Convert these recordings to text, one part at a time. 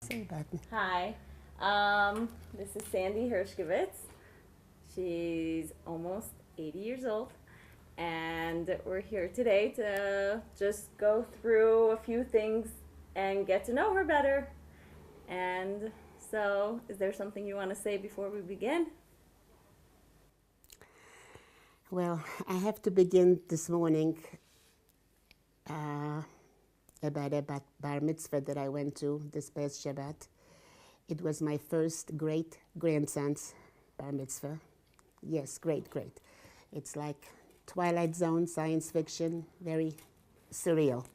Say button. Hi, this is Sandy Hershkovitz. She's almost 80 years old, and we're here today to just go through a few things and get to know her better. And so, is there something you want to say before we begin? Well, I have to begin this morning about a bar mitzvah that I went to this past Shabbat. It was my first great-grandson's bar mitzvah. Yes, great. It's like Twilight Zone, science fiction, very surreal.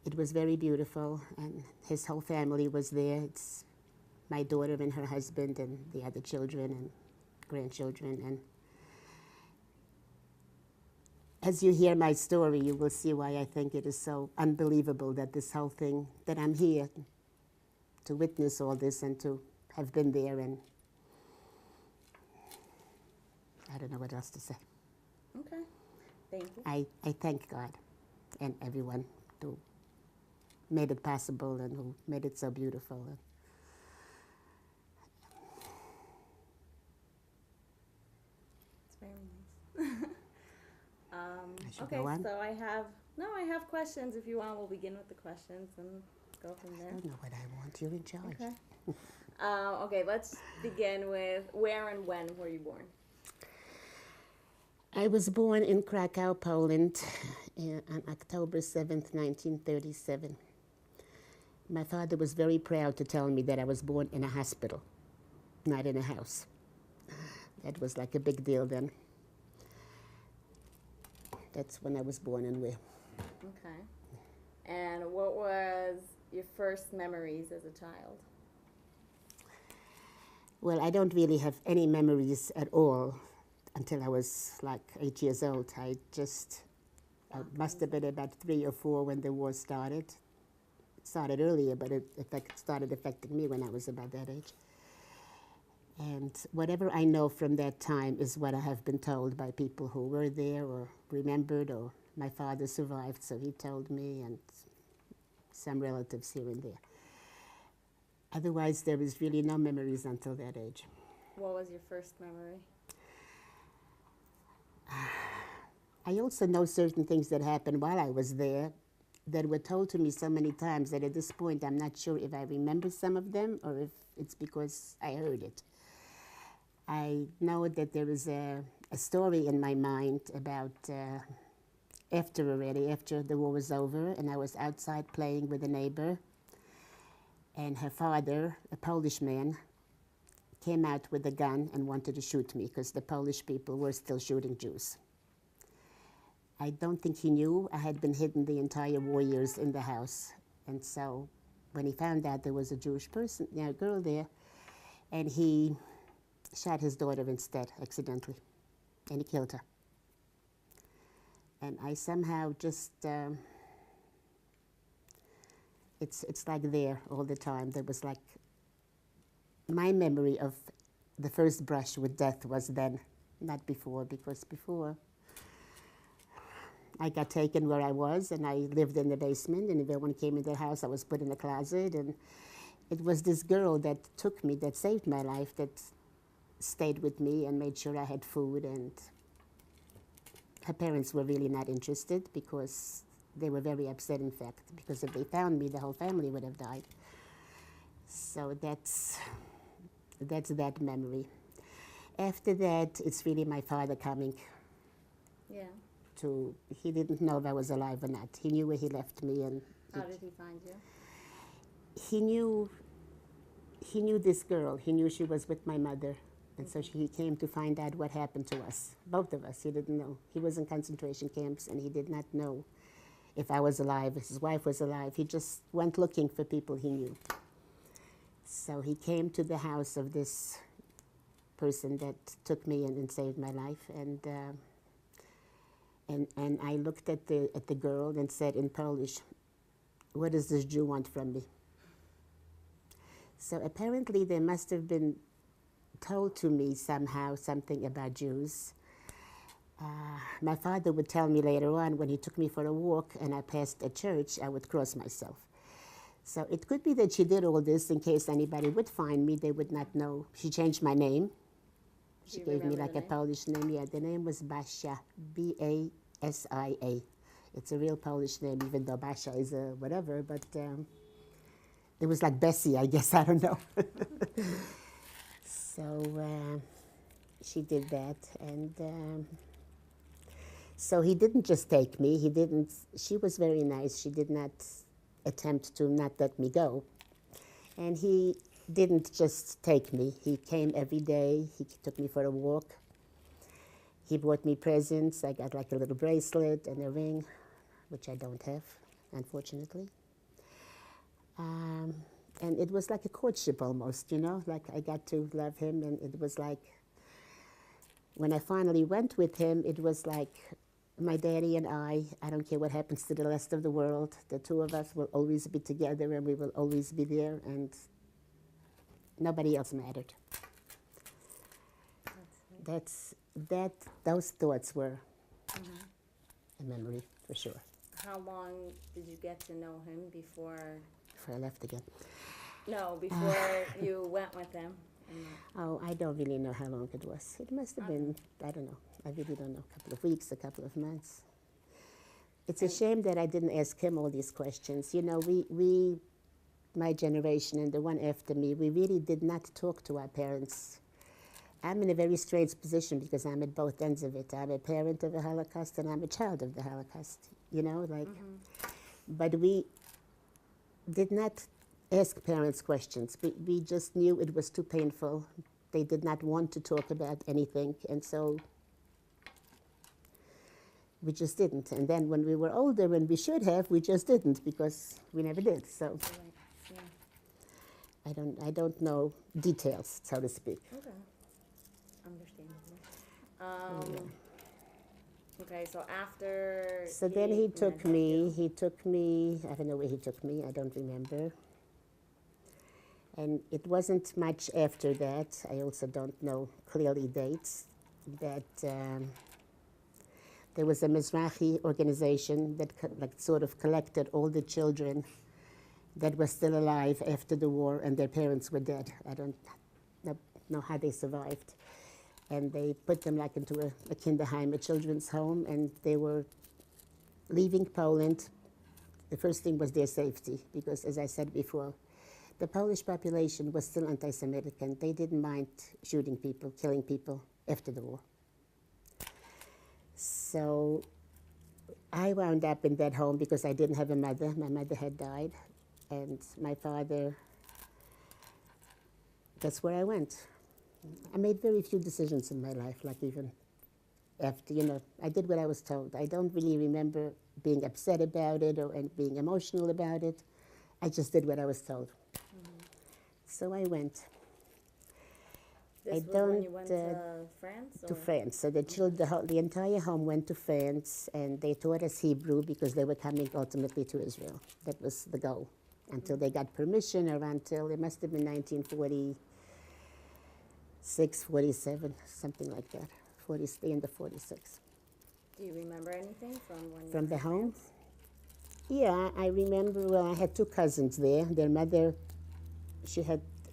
It was very beautiful, and his whole family was there. It's my daughter and her husband and the other children and grandchildren. And as you hear my story, you will see why I think it is so unbelievable that this whole thing, that I'm here to witness all this and to have been there, and I don't know what else to say. Okay, thank you. I thank God and everyone who made it possible and who made it so beautiful. It's very nice. I should Okay, go on? so I have questions. If you want, we'll begin with the questions and go from I there. don't know what I want. You're in charge. Okay. Okay, let's begin with where and when were you born? I was born in Krakow, Poland on October 7th, 1937. My father was very proud to tell me that I was born in a hospital, not in a house. That was like a big deal then. That's when I was born and where. Okay. And what was your first memories as a child? Well, I don't really have any memories at all until I was like 8 years old. I must have been about 3 or 4 when the war started. It started earlier, but it started affecting me when I was about that age. And whatever I know from that time is what I have been told by people who were there or remembered, or my father survived, so he told me, and some relatives here and there. Otherwise, there was really no memories until that age. What was your first memory? I also know certain things that happened while I was there that were told to me so many times that at this point I'm not sure if I remember some of them or if it's because I heard it. I know that there is a story in my mind about after the war was over, and I was outside playing with a neighbor, and her father, a Polish man, came out with a gun and wanted to shoot me because the Polish people were still shooting Jews. I don't think he knew I had been hidden the entire war years in the house, and so when he found out there was a Jewish girl there, and he shot his daughter instead, accidentally, and he killed her. And I somehow just, it's like there all the time. There was like, my memory of the first brush with death was then, not before, because before I got taken where I was, and I lived in the basement, and if everyone came in the house, I was put in the closet, and it was this girl that took me, that saved my life, that stayed with me and made sure I had food, and her parents were really not interested because they were very upset, in fact, because if they found me, the whole family would have died. So that's that memory. After that, it's really my father coming. Yeah. He didn't know if I was alive or not. He knew where he left me, and How did he find you? he knew this girl. He knew she was with my mother. And so he came to find out what happened to us, both of us. He didn't know. He was in concentration camps, and he did not know if I was alive, if his wife was alive. He just went looking for people he knew. So he came to the house of this person that took me in and saved my life. And I looked at the girl and said in Polish, "What does this Jew want from me?" So apparently there must have been told to me somehow something about Jews. My father would tell me later on when he took me for a walk and I passed a church, I would cross myself. So it could be that she did all this in case anybody would find me, they would not know. She changed my name. She gave me like a Polish name. Yeah, the name was Basia, B-A-S-I-A. It's a real Polish name, even though Basia is a whatever, but it was like Bessie, I guess, I don't know. So she did that, and so he didn't just take me, she was very nice, she did not attempt to not let me go. And he didn't just take me, he came every day, he took me for a walk. He bought me presents, I got like a little bracelet and a ring, which I don't have, unfortunately. And it was like a courtship almost, you know, like I got to love him, and it was like, when I finally went with him, it was like my daddy and I don't care what happens to the rest of the world, the two of us will always be together and we will always be there, and nobody else mattered. Those thoughts were a memory, for sure. How long did you get to know him before I left again? No, before you went with him. Oh, I don't really know how long it was. It must have been, I don't know. I really don't know, a couple of weeks, a couple of months. It's a shame that I didn't ask him all these questions. You know, we, my generation and the one after me, we really did not talk to our parents. I'm in a very strange position because I'm at both ends of it. I'm a parent of the Holocaust and I'm a child of the Holocaust, you know, like, but we did not ask parents questions. We just knew it was too painful. They did not want to talk about anything, and so we just didn't. And then when we were older and we should have, we just didn't because we never did. So I don't know details, so to speak. Okay, understandable. Okay, so after. So then he took me. I don't know where he took me. I don't remember. And it wasn't much after that, I also don't know clearly dates, that there was a Mizrahi organization that sort of collected all the children that were still alive after the war and their parents were dead. I don't know how they survived. And they put them like into a kinderheim, a children's home, and they were leaving Poland. The first thing was their safety, because as I said before, the Polish population was still anti-Semitic, and they didn't mind shooting people, killing people after the war. So I wound up in that home because I didn't have a mother. My mother had died, and my father, that's where I went. I made very few decisions in my life, like even after, you know, I did what I was told. I don't really remember being upset about it or being emotional about it. I just did what I was told. So I went. This was when you went to France? To France. So the entire home went to France, and they taught us Hebrew because they were coming ultimately to Israel. That was the goal. Until they got permission, or until it must have been 1946, 47, something like that. The end of 46. Do you remember anything from when you From the were in home? France? Yeah, I remember, well, I had two cousins there. Their mother,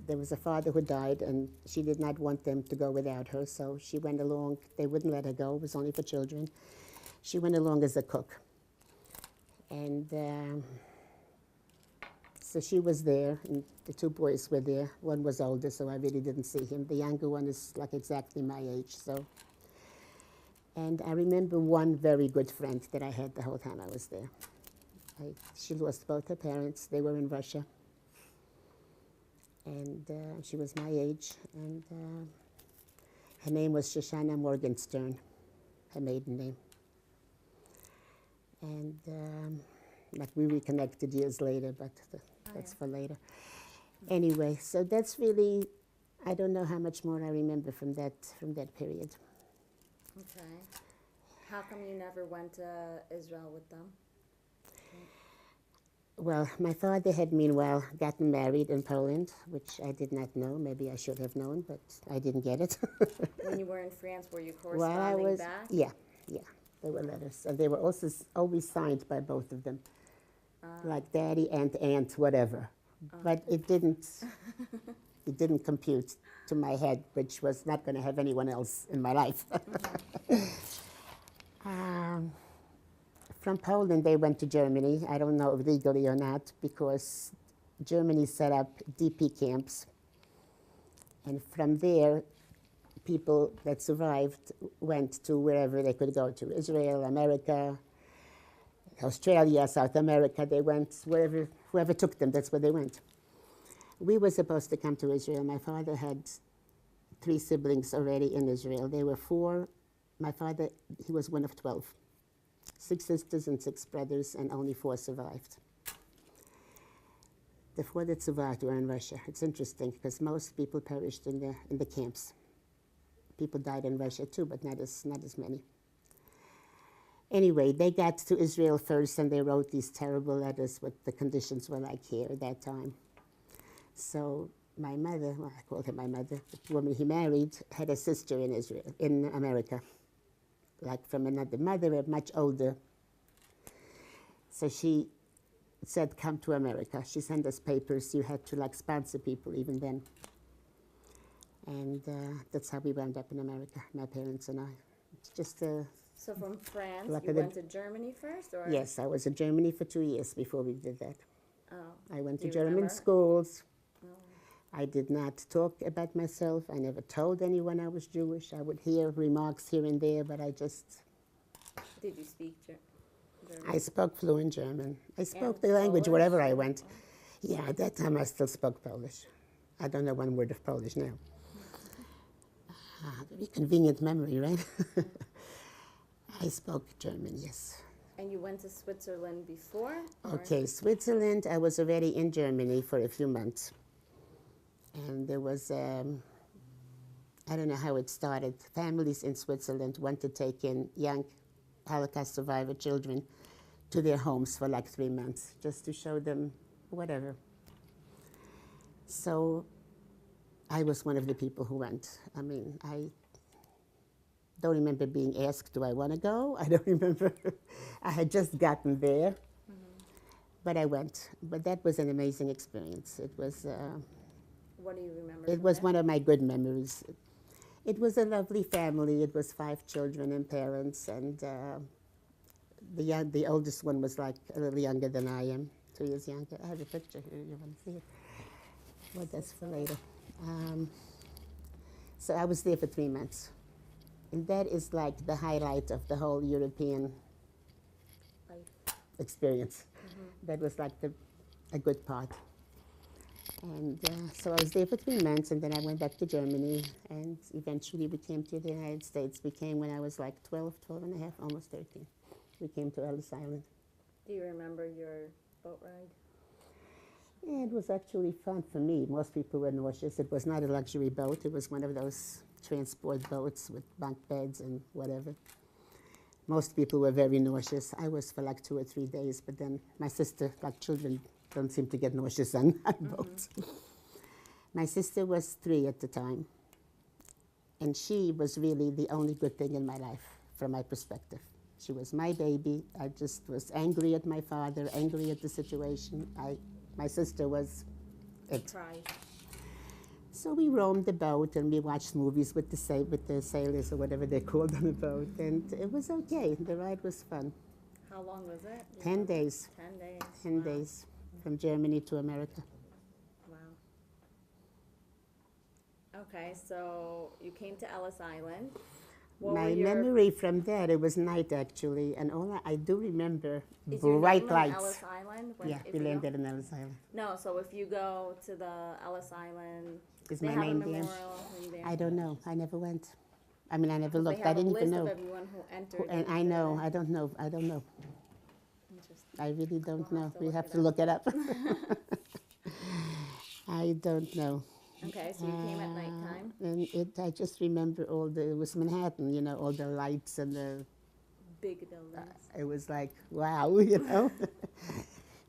there was a father who died, and she did not want them to go without her, so she went along. They wouldn't let her go. It was only for children. She went along as a cook. And so she was there, and the two boys were there. One was older, so I really didn't see him. The younger one is like exactly my age, so. And I remember one very good friend that I had the whole time I was there. She lost both her parents. They were in Russia. And she was my age. And her name was Shoshana Morgenstern, her maiden name. And like we reconnected years later, but that's for later. Anyway, so that's really, I don't know how much more I remember from that period. Okay. How come you never went to Israel with them? Well, my father had meanwhile gotten married in Poland, which I did not know. Maybe I should have known, but I didn't get it. When you were in France, were you corresponding back? Yeah, there were letters. And they were also always signed by both of them. like daddy, aunt, whatever. But it didn't compute to my head, which was not going to have anyone else in my life. From Poland, they went to Germany. I don't know if legally or not, because Germany set up DP camps. And from there, people that survived went to wherever they could go to, Israel, America, Australia, South America. They went wherever, whoever took them, that's where they went. We were supposed to come to Israel. My father had 3 siblings already in Israel. They were 4. My father, he was one of 12. 6 sisters and 6 brothers, and only 4 survived. The 4 that survived were in Russia. It's interesting, because most people perished in the camps. People died in Russia too, but not as many. Anyway, they got to Israel first, and they wrote these terrible letters, what the conditions were like here at that time. So my mother, well, I called her my mother, the woman he married, had a sister in Israel, in America, like from another mother, much older. So she said, come to America. She sent us papers. You had to like sponsor people even then. And that's how we wound up in America, my parents and I. It's just a... So from France, like you went to Germany first? Or? Yes, I was in Germany for 2 years before we did that. Oh. I went Do to you German remember? schools. Oh. I did not talk about myself. I never told anyone I was Jewish. I would hear remarks here and there, but I just... Did you speak German? I spoke fluent German. I spoke And the language Polish? wherever I went. Yeah, at that time I still spoke Polish. I don't know one word of Polish now. Very convenient memory, right? I spoke German, yes. And you went to Switzerland before? Or? Okay, Switzerland, I was already in Germany for a few months. And there was, I don't know how it started. Families in Switzerland want to take in young Holocaust survivor children to their homes for like 3 months, just to show them whatever. So I was one of the people who went. I mean, I don't remember being asked, do I want to go? I don't remember. I had just gotten there, but I went. But that was an amazing experience. It was... What do you remember? It was one of my good memories. It was a lovely family. It was 5 children and parents, and the oldest one was like a little younger than I am, 2 years younger. I have a picture here. You want to see it? Well, that's for later. So I was there for 3 months, and that is like the highlight of the whole European experience. That was like a good part. And so I was there for 3 months, and then I went back to Germany, and eventually we came to the United States. We came when I was like 12 and a half, almost 13. We came to Ellis Island. Do you remember your boat ride? Yeah, it was actually fun for me. Most people were nauseous. It was not a luxury boat. It was one of those transport boats with bunk beds and whatever. Most people were very nauseous. I was for like 2 or 3 days, but then my sister, like children, don't seem to get nauseous on boats. My sister was 3 at the time, and she was really the only good thing in my life, from my perspective. She was my baby. I just was angry at my father, angry at the situation. My sister was it. Cried. So we roamed the boat, and we watched movies with the sailors, or whatever they're called on the boat, and it was okay. The ride was fun. How long was it? 10 days. 10 days. 10 Wow. days. From Germany to America. Wow. Okay, so you came to Ellis Island. What My were your, memory from that, it was night actually, and all I do remember is your bright name on lights. Ellis Island? Yeah, if we you go- landed in Ellis Island. No, so if you go to the Ellis Island, Is they my have a name there? memorial in there. I don't know. I never went. I mean, I never They looked. I have didn't a even list know. of everyone who entered. And I into know. the- I don't know. I don't know. Interesting. I really don't We'll know. have to We look have it to up. look it up. I don't know. Okay, so you came at nighttime. And I just remember it was Manhattan, you know, all the lights and the, Big buildings. it was like, wow, you know.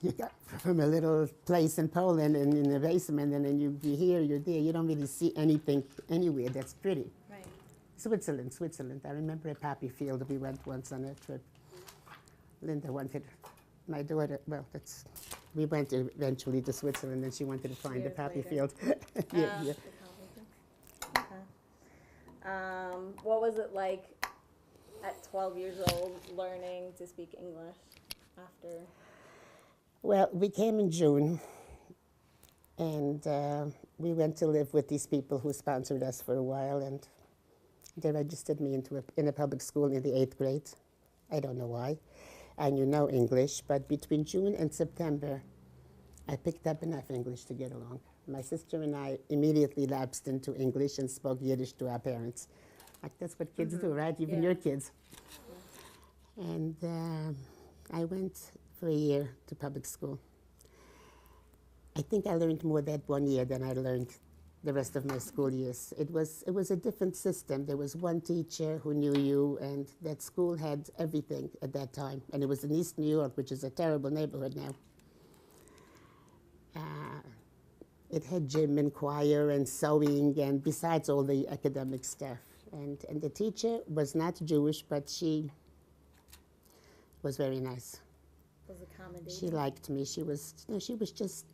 You got from a little place in Poland and in the basement, and then you're here, you're there. You don't really see anything anywhere that's pretty. Right. Switzerland. I remember a poppy field. We went once on a trip. Linda wanted my daughter, well, we went eventually to Switzerland, and she wanted to find the Years poppy later. field. Yeah. The poppy. Okay. What was it like at 12 years old learning to speak English after? Well, we came in June, and we went to live with these people who sponsored us for a while, and they registered me in a public school in the 8th grade. I don't know why. I knew no English, but between June and September, I picked up enough English to get along. My sister and I immediately lapsed into English and spoke Yiddish to our parents. Like, that's what kids do, right? Even your kids. And I went for a year to public school. I think I learned more that 1 year than I learned the rest of my school years. It was a different system. There was one teacher who knew you, and that school had everything at that time. And it was in East New York, which is a terrible neighborhood now. It had gym and choir and sewing, and besides all the academic stuff. And the teacher was not Jewish, but she was very nice. Was accommodating? She liked me. She was just,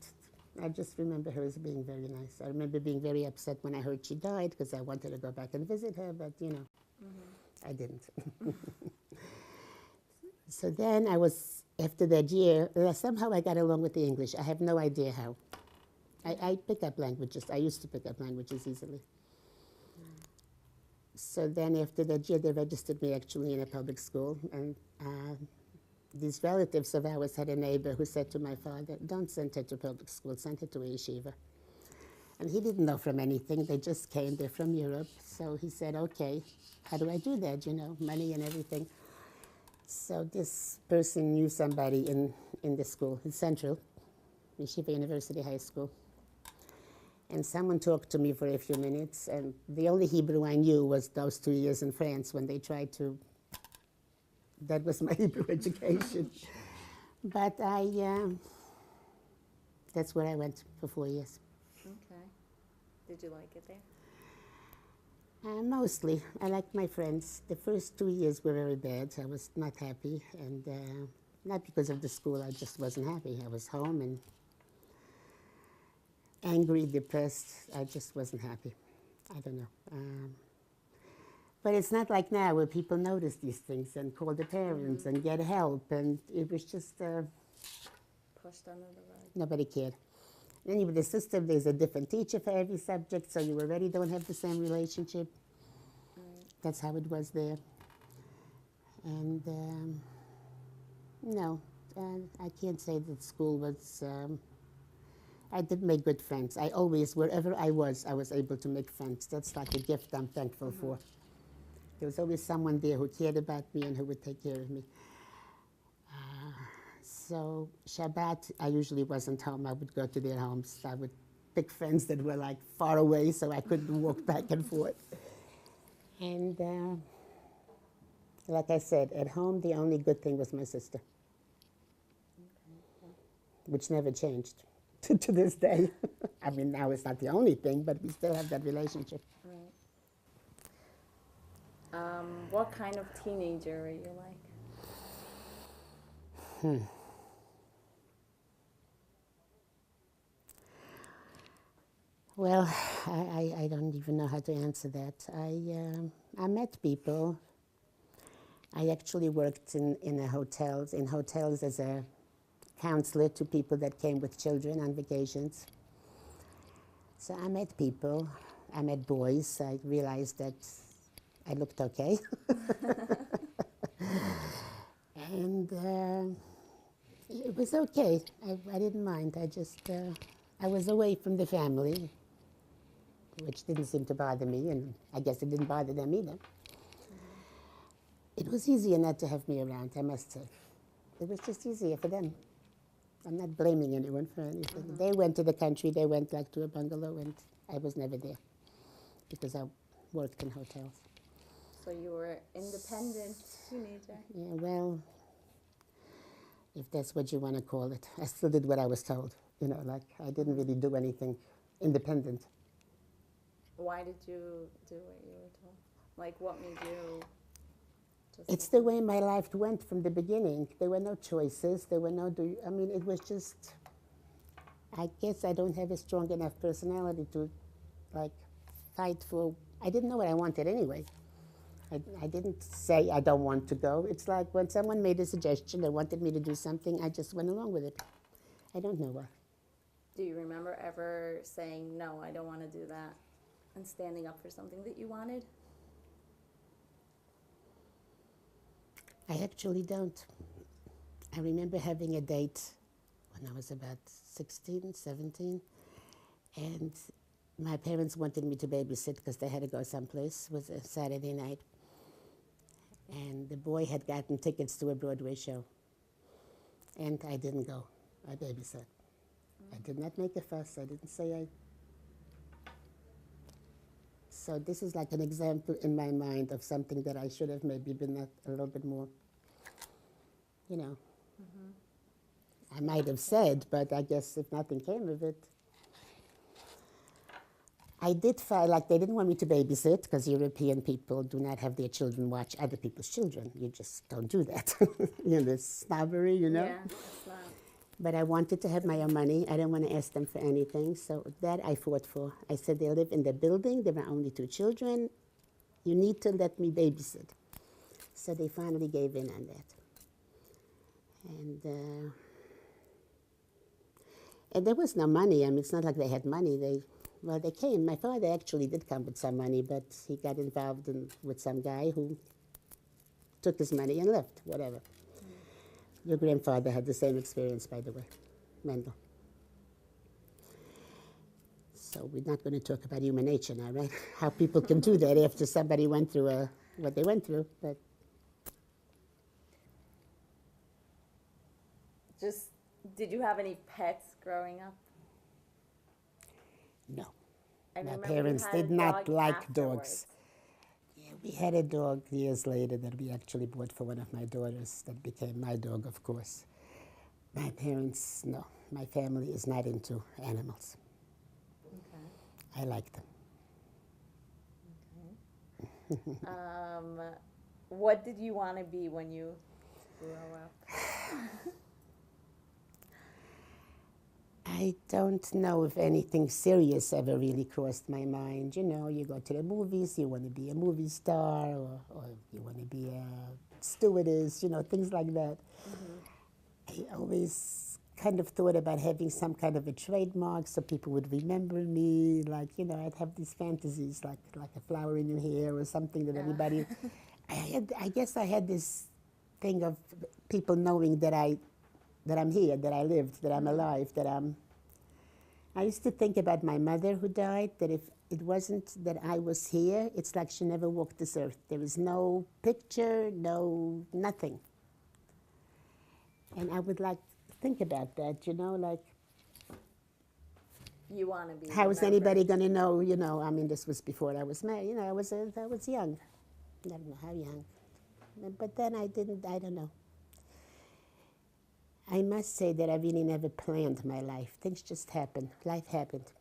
I just remember her as being very nice. I remember being very upset when I heard she died, because I wanted to go back and visit her, but I didn't. So then after that year, somehow I got along with the English. I have no idea how. I pick up languages. I used to pick up languages easily. So then after that year, they registered me actually in a public school. And these relatives of ours had a neighbor who said to my father, "Don't send her to public school, send her to a yeshiva." And he didn't know from anything. They just came. They're from Europe. So he said, "Okay, how do I do that? Money and everything." So this person knew somebody in the school, in Central, Yeshiva University High School. And someone talked to me for a few minutes, and the only Hebrew I knew was those 2 years in France when they tried to, that was my Hebrew education. But that's where I went for 4 years. Okay. Did you like it there? Mostly. I liked my friends. The first 2 years were very bad. I was not happy, and not because of the school, I just wasn't happy. I was home and angry, depressed. I just wasn't happy. I don't know. But it's not like now where people notice these things and call the parents and get help, and it was just Pushed under the rug. nobody cared. Then with the system, there's a different teacher for every subject, so you already don't have the same relationship. That's how it was there. And no, I can't say that school was, I did make good friends. I always, wherever I was able to make friends. That's like a gift I'm thankful for. There was always someone there who cared about me and who would take care of me. So Shabbat, I usually wasn't home. I would go to their homes. I would pick friends that were like far away so I couldn't walk back and forth. And like I said, at home, the only good thing was my sister, which never changed to this day. I mean, now it's not the only thing, but we still have that relationship. Right. What kind of teenager were you like? Well, I don't even know how to answer that. I met people. I actually worked in hotels as a counselor to people that came with children on vacations. So I met people. I met boys. I realized that I looked okay. And it was okay. I didn't mind. I was away from the family, which didn't seem to bother me, and I guess it didn't bother them either. It was easier not to have me around, I must say. It was just easier for them. I'm not blaming anyone for anything. They went to the country, they went like to a bungalow, and I was never there because I worked in hotels. So you were an independent teenager? Yeah, well, if that's what you want to call it. I still did what I was told. Like I didn't really do anything independent. Why did you do what you were told? Like, what made you It's the way my life went from the beginning. There were no choices. There were no, I mean, it was just, I guess I don't have a strong enough personality to, like, fight for, I didn't know what I wanted anyway. I didn't say I don't want to go. It's like when someone made a suggestion, they wanted me to do something, I just went along with it. I don't know why. Do you remember ever saying, no, I don't want to do that, and standing up for something that you wanted? I actually don't. I remember having a date when I was about 16, 17, and my parents wanted me to babysit because they had to go someplace. It was a Saturday night. And the boy had gotten tickets to a Broadway show. And I didn't go. I babysat. I did not make a fuss. I didn't say I... So this is like an example in my mind of something that I should have maybe been a little bit more, you know. I might have said, but I guess if nothing came of it. I did feel like they didn't want me to babysit because European people do not have their children watch other people's children. You just don't do that. You know, the snobbery, you know? Yeah, that's not. But I wanted to have my own money. I didn't want to ask them for anything, so that I fought for. I said, they live in the building, there are only 2 children. You need to let me babysit. So they finally gave in on that. And there was no money. I mean, it's not like they had money. They came. My father actually did come with some money, but he got involved with some guy who took his money and left, whatever. Your grandfather had the same experience, by the way, Mendel. So we're not going to talk about human nature now, right? How people can do that after somebody went through what they went through. But Just, did you have any pets growing up? no. I My remember you parents had a did not dog like afterwards. dogs. Yeah, we had a dog years later that we actually bought for one of my daughters that became my dog, of course. My parents, no. My family is not into animals. Okay. I like them. What did you want to be when you grow up? I don't know if anything serious ever really crossed my mind. You know, you go to the movies, you want to be a movie star, or you want to be a stewardess, you know, things like that. I always kind of thought about having some kind of a trademark so people would remember me. Like, you know, I'd have these fantasies, like a flower in your hair or something that everybody... I guess I had this thing of people knowing that I'm here, that I lived, that I'm alive, that I'm... I used to think about my mother who died, that if it wasn't that I was here, it's like she never walked this earth. There was no picture, no nothing. And I would like think about that, you know, like... You want to be How is remembered. anybody going to know, you know, I mean, this was before I was married, you know, I was young. I don't know how young. But then I don't know. I must say that I really never planned my life. Things just happened. Life happened.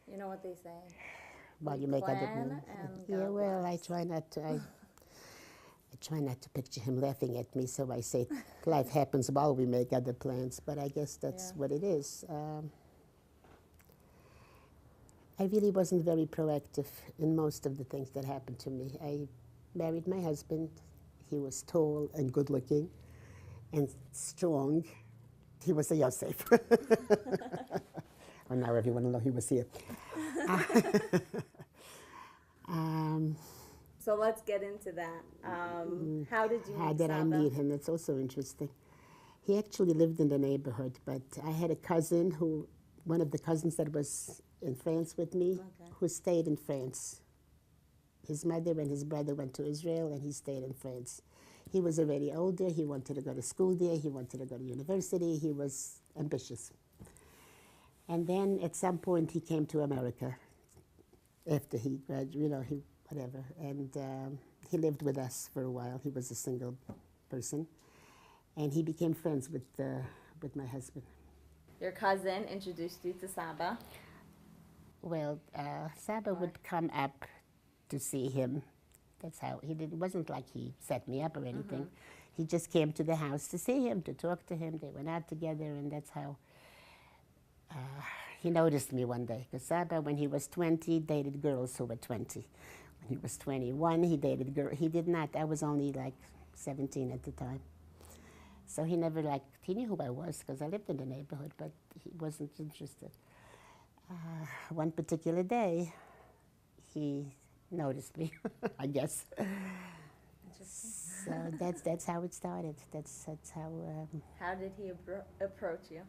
You know what they say? Well, We you make other plan and Yeah, God well, bless. I try not to. I try not to picture him laughing at me, so I say life happens while we make other plans. But I guess that's what it is. I really wasn't very proactive in most of the things that happened to me. I married my husband. He was tall and good-looking and strong. He was a Yosef. Well, now everyone will know he was here. So let's get into that. How did you meet How did I Saba? meet him? That's also interesting. He actually lived in the neighborhood, but I had a cousin one of the cousins that was in France with me, who stayed in France. His mother and his brother went to Israel, and he stayed in France. He was already older. He wanted to go to school there. He wanted to go to university. He was ambitious. And then at some point he came to America after he graduated, you know, whatever. And he lived with us for a while. He was a single person. And he became friends with my husband. Your cousin introduced you to Saba. Well, Saba would come up to see him That's how he did. It wasn't like he set me up or anything. He just came to the house to see him, to talk to him. They went out together, and that's how he noticed me one day. Because Saba, when he was 20, dated girls who were 20. When he was 21, he dated girls. He did not. I was only like 17 at the time. So he never he knew who I was because I lived in the neighborhood, but he wasn't interested. One particular day, he noticed me, I guess. So that's how it started. That's how. How did he approach you?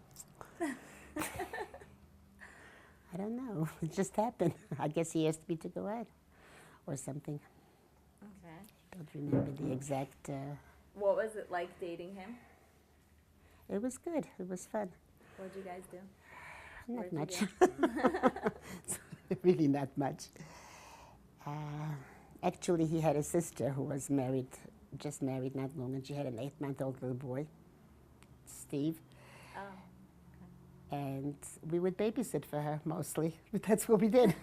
I don't know. It just happened. I guess he asked me to go out, or something. Okay. Don't remember the exact. What was it like dating him? It was good. It was fun. What did you guys do? Not much. Really not much. Actually, he had a sister who was married, just married not long, and she had an 8-month-old little boy, Steve. Oh. And we would babysit for her mostly. But that's what we did.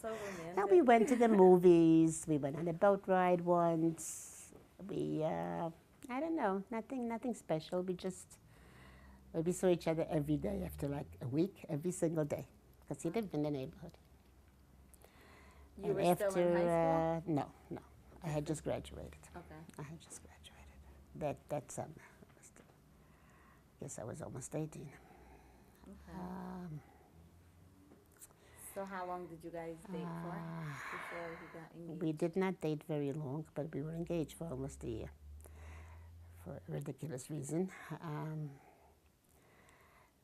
So romantic. Now we went to the movies. We went on a boat ride once. We, I don't know, nothing special. We saw each other every day after like a week, every single day, because he lived in the neighborhood. You were still in high school? No. I had just graduated. Okay. I had just graduated. That summer. I guess I was almost 18. Okay. So how long did you guys date for before he got engaged? We did not date very long, but we were engaged for almost a year for a ridiculous reason.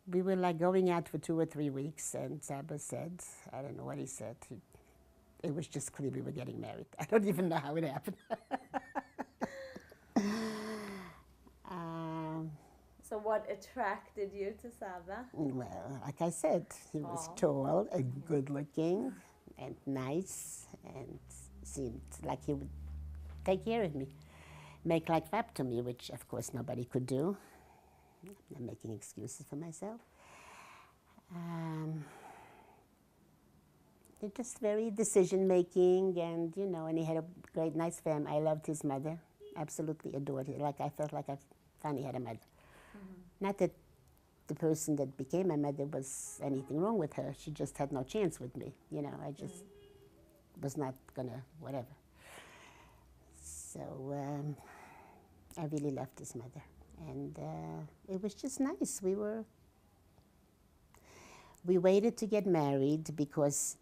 We were like going out for 2 or 3 weeks, and Saba said, I don't know what he said. It was just clear we were getting married. I don't even know how it happened. So what attracted you to Saba? Well, like I said, he was tall and good looking and nice and seemed like he would take care of me, make life up to me, which of course nobody could do. I'm making excuses for myself. They're just very decision-making, and and he had a great, nice family. I loved his mother, absolutely adored her. Like I felt like I finally had a mother. Not that the person that became my mother was anything wrong with her. She just had no chance with me. I just was not gonna whatever. So I really loved his mother, and it was just nice. We waited to get married because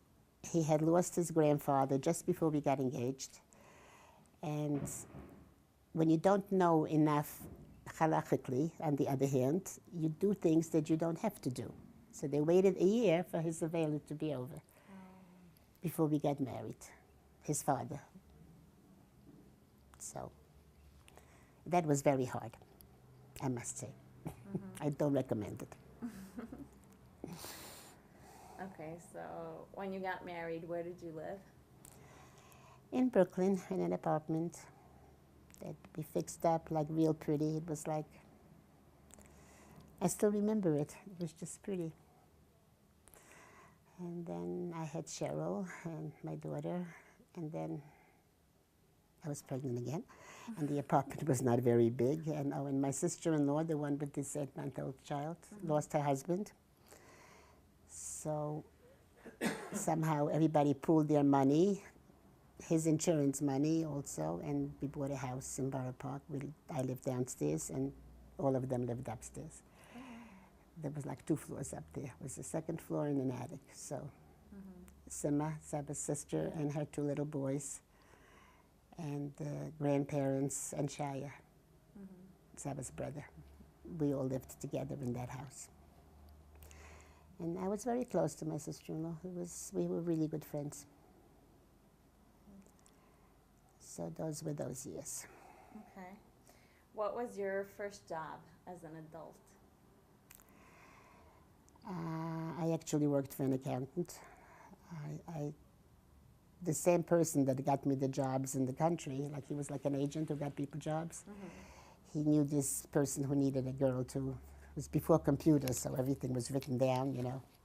he had lost his grandfather just before we got engaged. And when you don't know enough halachically, on the other hand, you do things that you don't have to do. So they waited a year for his avail to be over before we got married, his father. So that was very hard, I must say. I don't recommend it. Okay, so when you got married, where did you live? In Brooklyn, in an apartment that we fixed up like real pretty. It was like, I still remember it. It was just pretty. And then I had Cheryl and my daughter, and then I was pregnant again, and the apartment was not very big. And my sister-in-law, the one with this 8-month-old child, lost her husband. So somehow everybody pooled their money, his insurance money also, and we bought a house in Borough Park. I lived downstairs, and all of them lived upstairs. There was like 2 floors up there. It was a 2nd floor and an attic. So Sima, Saba's sister, and her 2 little boys, and the grandparents, and Shaya, Saba's brother. We all lived together in that house. And I was very close to my sister-in-law. We were really good friends. So those were those years. Okay. What was your first job as an adult? I actually worked for an accountant. The same person that got me the jobs in the country, like he was like an agent who got people jobs. He knew this person who needed a girl to. It was before computers, so everything was written down,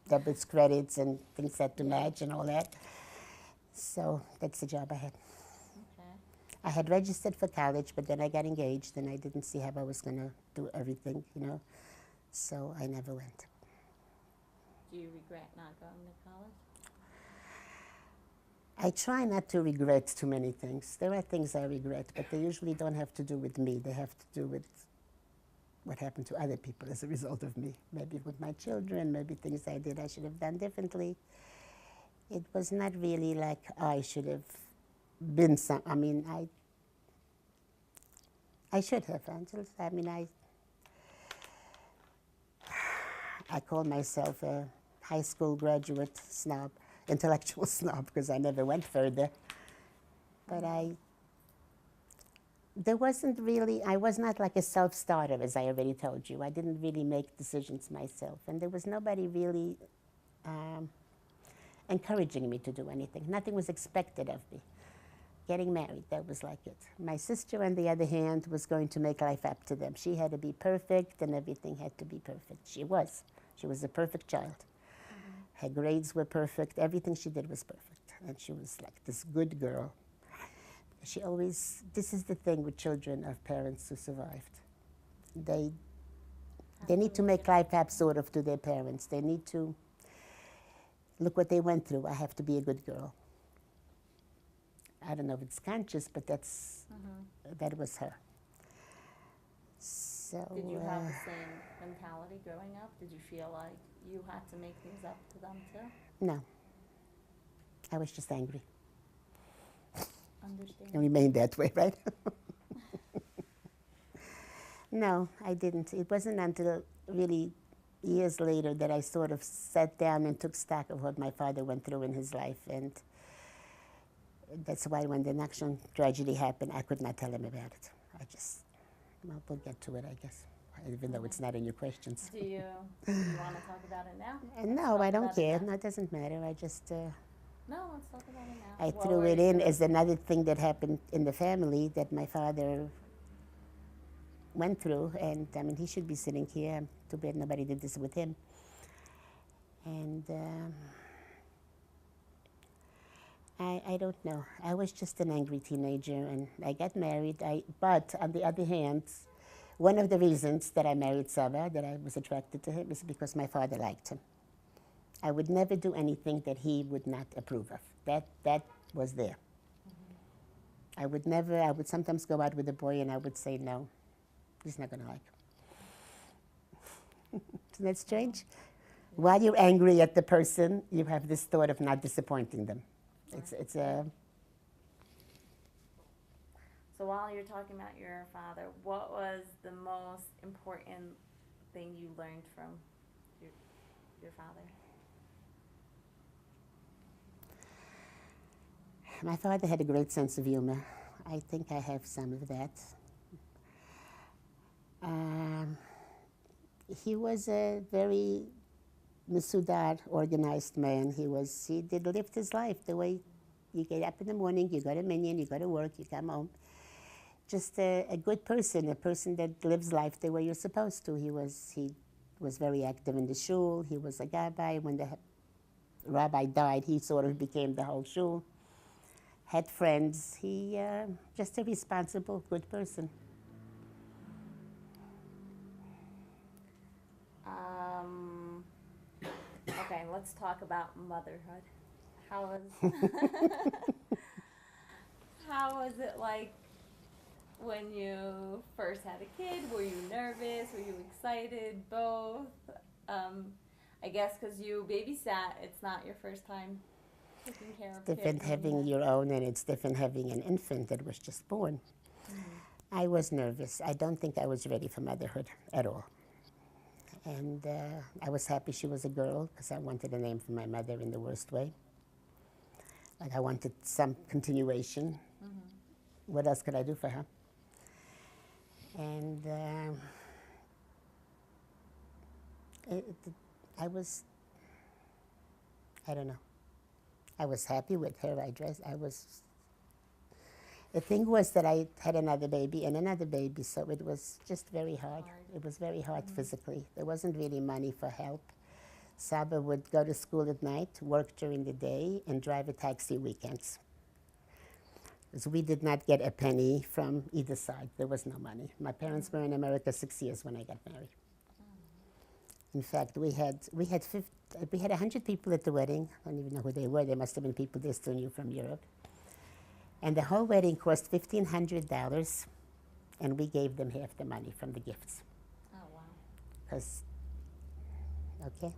debits, credits, and things had to match and all that. So that's the job I had. I had registered for college, but then I got engaged, and I didn't see how I was going to do everything, you know, so I never went. Do you regret not going to college? I try not to regret too many things. There are things I regret, but they usually don't have to do with me. They have to do with what happened to other people as a result of me. Maybe with my children, maybe things I did I should have done differently. It was not really like I should have been some, I mean, I should have. I mean, I call myself a high school graduate snob, intellectual snob, because I never went further. But there wasn't really, I was not like a self-starter, as I already told you. I didn't really make decisions myself. And there was nobody really encouraging me to do anything. Nothing was expected of me. Getting married, that was like it. My sister, on the other hand, was going to make life up to them. She had to be perfect, and everything had to be perfect. She was. She was a perfect child. Her grades were perfect. Everything she did was perfect. And she was like this good girl. She always, this is the thing with children of parents who survived. They need to make life up sort of to their parents. They need to look what they went through. I have to be a good girl. I don't know if it's conscious, but that was her. So, did you have the same mentality growing up? Did you feel like you had to make things up to them too? No. I was just angry. Understand. And remained that way, right? No, I didn't. It wasn't until really years later that I sort of sat down and took stock of what my father went through in his life. And that's why when the Nakshon tragedy happened, I could not tell him about it. I just, well, we'll get to it, I guess, even though it's not in your questions. Do you want to talk about it now? No, I don't care. No, it doesn't matter. I just... No, let's talk about it now. I threw it in as another thing that happened in the family that my father went through, and I mean, he should be sitting here. Too bad nobody did this with him. And I don't know. I was just an angry teenager, and I got married. But on the other hand, one of the reasons that I married Saba, that I was attracted to him, is because my father liked him. I would never do anything that he would not approve of. That was there. I would sometimes go out with a boy and I would say, no, he's not going to like him. Isn't that strange? While you're angry at the person, you have this thought of not disappointing them. It's a... So while you're talking about your father, what was the most important thing you learned from your father? My father had a great sense of humor. I think I have some of that. He was a very mesudar, organized man. He did live his life the way you get up in the morning, you go to Minyan, you go to work, you come home. Just a good person, a person that lives life the way you're supposed to. He was very active in the shul. He was a gabbai. When the rabbi died, he sort of became the whole shul. Had friends. He just a responsible, good person. Okay, let's talk about motherhood. How was it like when you first had a kid? Were you nervous? Were you excited? Both? I guess because you babysat, it's not your first time taking care of kids. Different having your own, and it's different having an infant that was just born. I was nervous. I don't think I was ready for motherhood at all. And I was happy she was a girl because I wanted a name for my mother in the worst way. Like I wanted some continuation. What else could I do for her? And I don't know. I was happy with her. The thing was that I had another baby and another baby, so it was just very hard. It was very hard physically. There wasn't really money for help. Saba would go to school at night, work during the day, and drive a taxi weekends. So we did not get a penny from either side. There was no money. My parents were in America 6 years when I got married. In fact, we had 100 people at the wedding. I don't even know who they were. They must have been people they still knew from Europe. And the whole wedding cost $1,500, and we gave them half the money from the gifts. Oh, wow. Because, okay.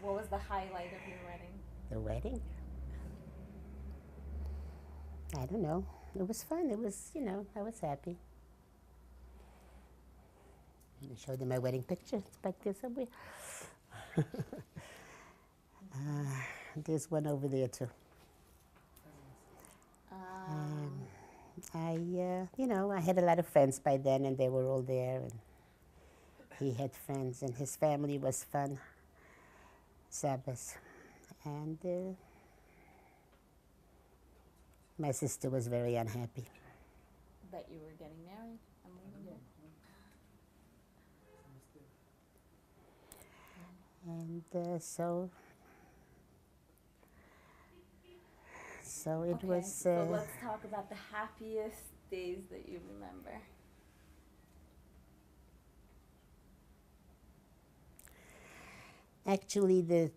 What was the highlight of your wedding? The wedding? I don't know. It was fun. It was, I was happy. I'm going to show them my wedding picture. It's back there somewhere. There's one over there, too. I had a lot of friends by then, and they were all there, and he had friends, and his family was fun. Sabbath. And my sister was very unhappy. That you were getting married? And so it was. So let's talk about the happiest days that you remember. Actually, the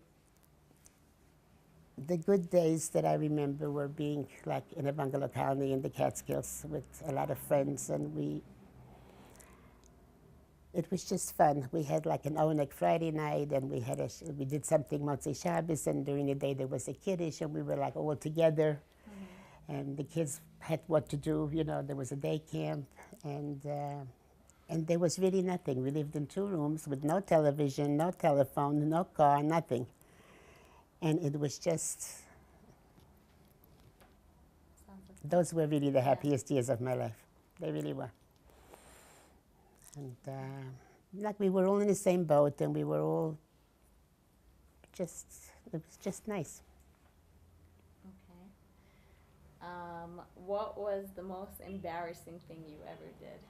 good days that I remember were being like in a bungalow colony in the Catskills with a lot of friends, and it was just fun. We had like an Onek Friday night, and we did something Motzei Shabbos, and during the day there was a Kiddush, and we were like all together, and the kids had what to do. There was a day camp, and there was really nothing. We lived in 2 rooms with no television, no telephone, no car, nothing. And it was just, those were really the happiest years of my life. They really were. And like we were all in the same boat, and we were all it was just nice. Okay. What was the most embarrassing thing you ever did?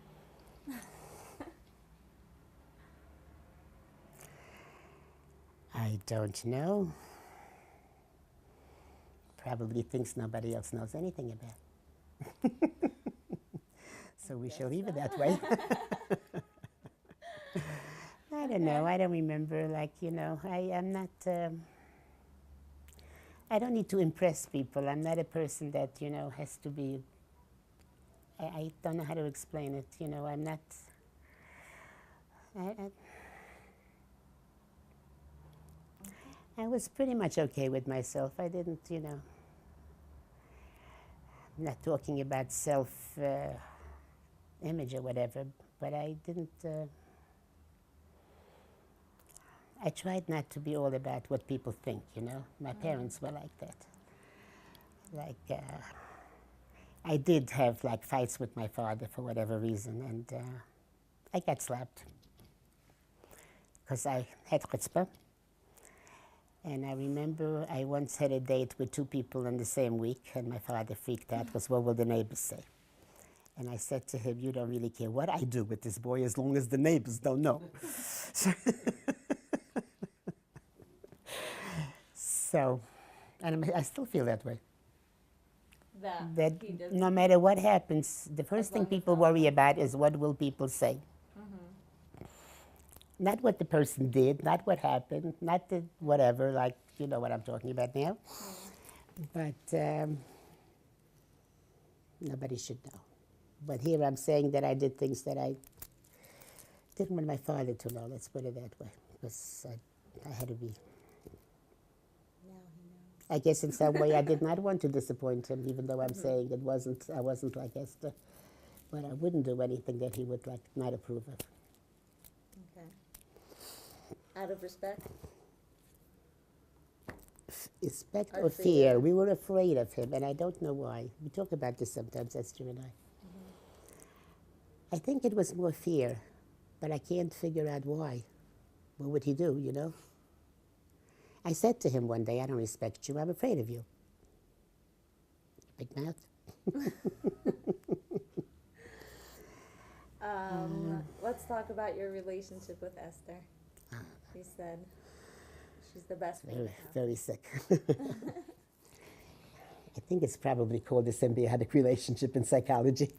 I don't know. Probably things nobody else knows anything about. So we shall leave it that way. I don't know. I don't remember. I'm not. I don't need to impress people. I'm not a person that has to be. I don't know how to explain it. I'm not. I was pretty much okay with myself. I didn't, I'm not talking about self-image or whatever, but I didn't, I tried not to be all about what people think, My parents were like that. I did have, fights with my father for whatever reason, and I got slapped because I had chutzpah. And I remember I once had a date with 2 people in the same week, and my father freaked out because what will the neighbors say? And I said to him, you don't really care what I do with this boy as long as the neighbors don't know. So, and I still feel that way. That no matter what happens, the first thing people worry about is what will people say. Not what the person did, not what happened, not the whatever, you know what I'm talking about now. But nobody should know. But here I'm saying that I did things that I didn't want my father to know, let's put it that way, because I had to be. I guess in some way I did not want to disappoint him, even though I'm saying I wasn't like Esther. But I wouldn't do anything that he would not approve of. Okay. Out of respect? Respect or fear. We were afraid of him, and I don't know why. We talk about this sometimes, Esther and I. I think it was more fear, but I can't figure out why. What would he do, I said to him one day, I don't respect you, I'm afraid of you. Big mouth. Let's talk about your relationship with Esther. You said she's the best friend. Very sick. I think it's probably called a symbiotic relationship in psychology.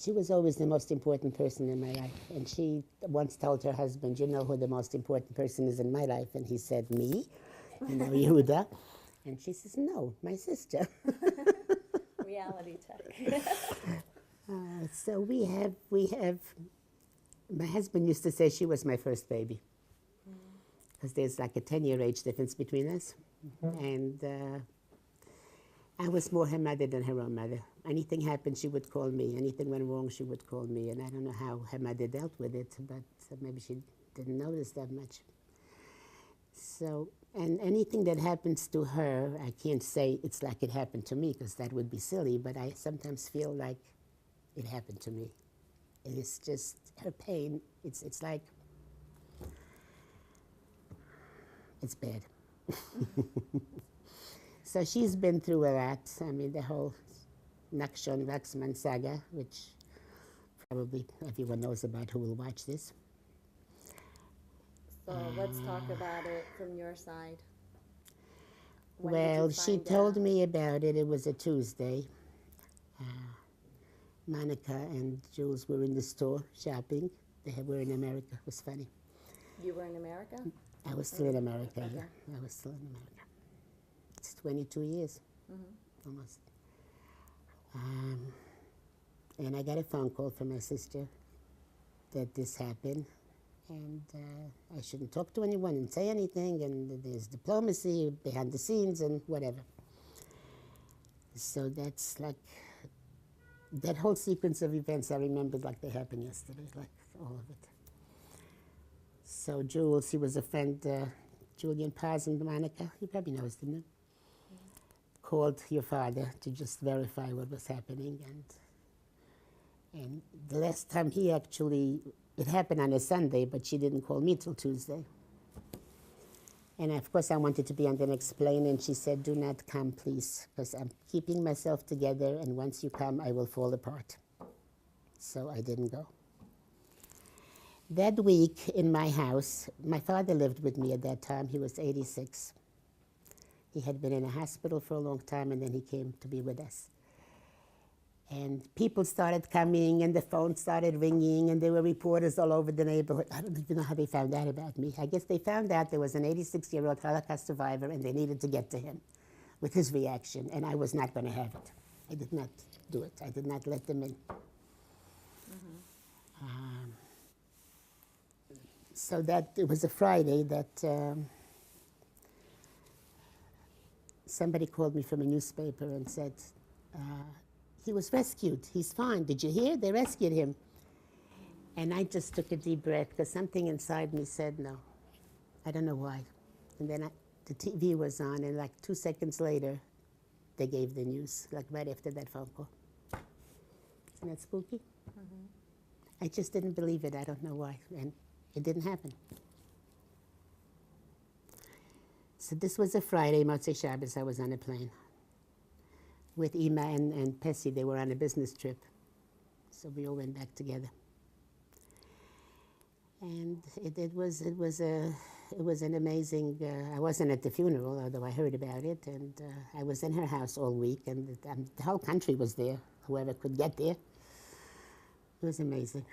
She was always the most important person in my life. And she once told her husband, you know who the most important person is in my life? And he said, me? You know, Yehuda. And she says, no, my sister. Reality check. So we have, my husband used to say she was my first baby. Because there's like a 10-year age difference between us. And I was more her mother than her own mother. Anything happened, she would call me. Anything went wrong, she would call me. And I don't know how her mother dealt with it, but maybe she didn't notice that much. So, and anything that happens to her, I can't say it's like it happened to me, because that would be silly, but I sometimes feel like it happened to me. It's just her pain, it's like, it's bad. So she's been through a lot. I mean, the whole Nakshon Vaxman saga, which probably everyone knows about who will watch this. So let's talk about it from your side. Well, she told me about it. It was a Tuesday. Monica and Jules were in the store shopping. They were in America. It was funny. You were in America? I was still in America, Okay. yeah. I was still in America. It's 22 years, almost. And I got a phone call from my sister that this happened. And I shouldn't talk to anyone and say anything, and there's diplomacy behind the scenes and whatever. So that's like, that whole sequence of events I remembered like they happened yesterday, like all of it. So Jules, he was a friend, Julian Paz and Monica, he probably knows them, called your father to just verify what was happening. And the last time he actually, it happened on a Sunday, but she didn't call me till Tuesday. And of course I wanted to be on and explain, and she said, do not come, please, because I'm keeping myself together, and once you come, I will fall apart. So I didn't go. That week in my house, my father lived with me at that time. He was 86. He had been in a hospital for a long time, and then he came to be with us. And people started coming, and the phone started ringing, and there were reporters all over the neighborhood. I don't even know how they found out about me. I guess they found out there was an 86-year-old Holocaust survivor, and they needed to get to him with his reaction, and I was not going to have it. I did not do it. I did not let them in. So that, it was a Friday that somebody called me from a newspaper and said, he was rescued. He's fine. Did you hear? They rescued him. And I just took a deep breath, because something inside me said no. I don't know why. And then the TV was on, and like 2 seconds later, they gave the news, like right after that phone call. Isn't that spooky? I just didn't believe it. I don't know why. And it didn't happen. So this was a Friday, Motzei Shabbos, I was on a plane with Ima and Pessy. They were on a business trip. So we all went back together. And it was an amazing, I wasn't at the funeral, although I heard about it, and I was in her house all week, and the whole country was there, whoever could get there. It was amazing.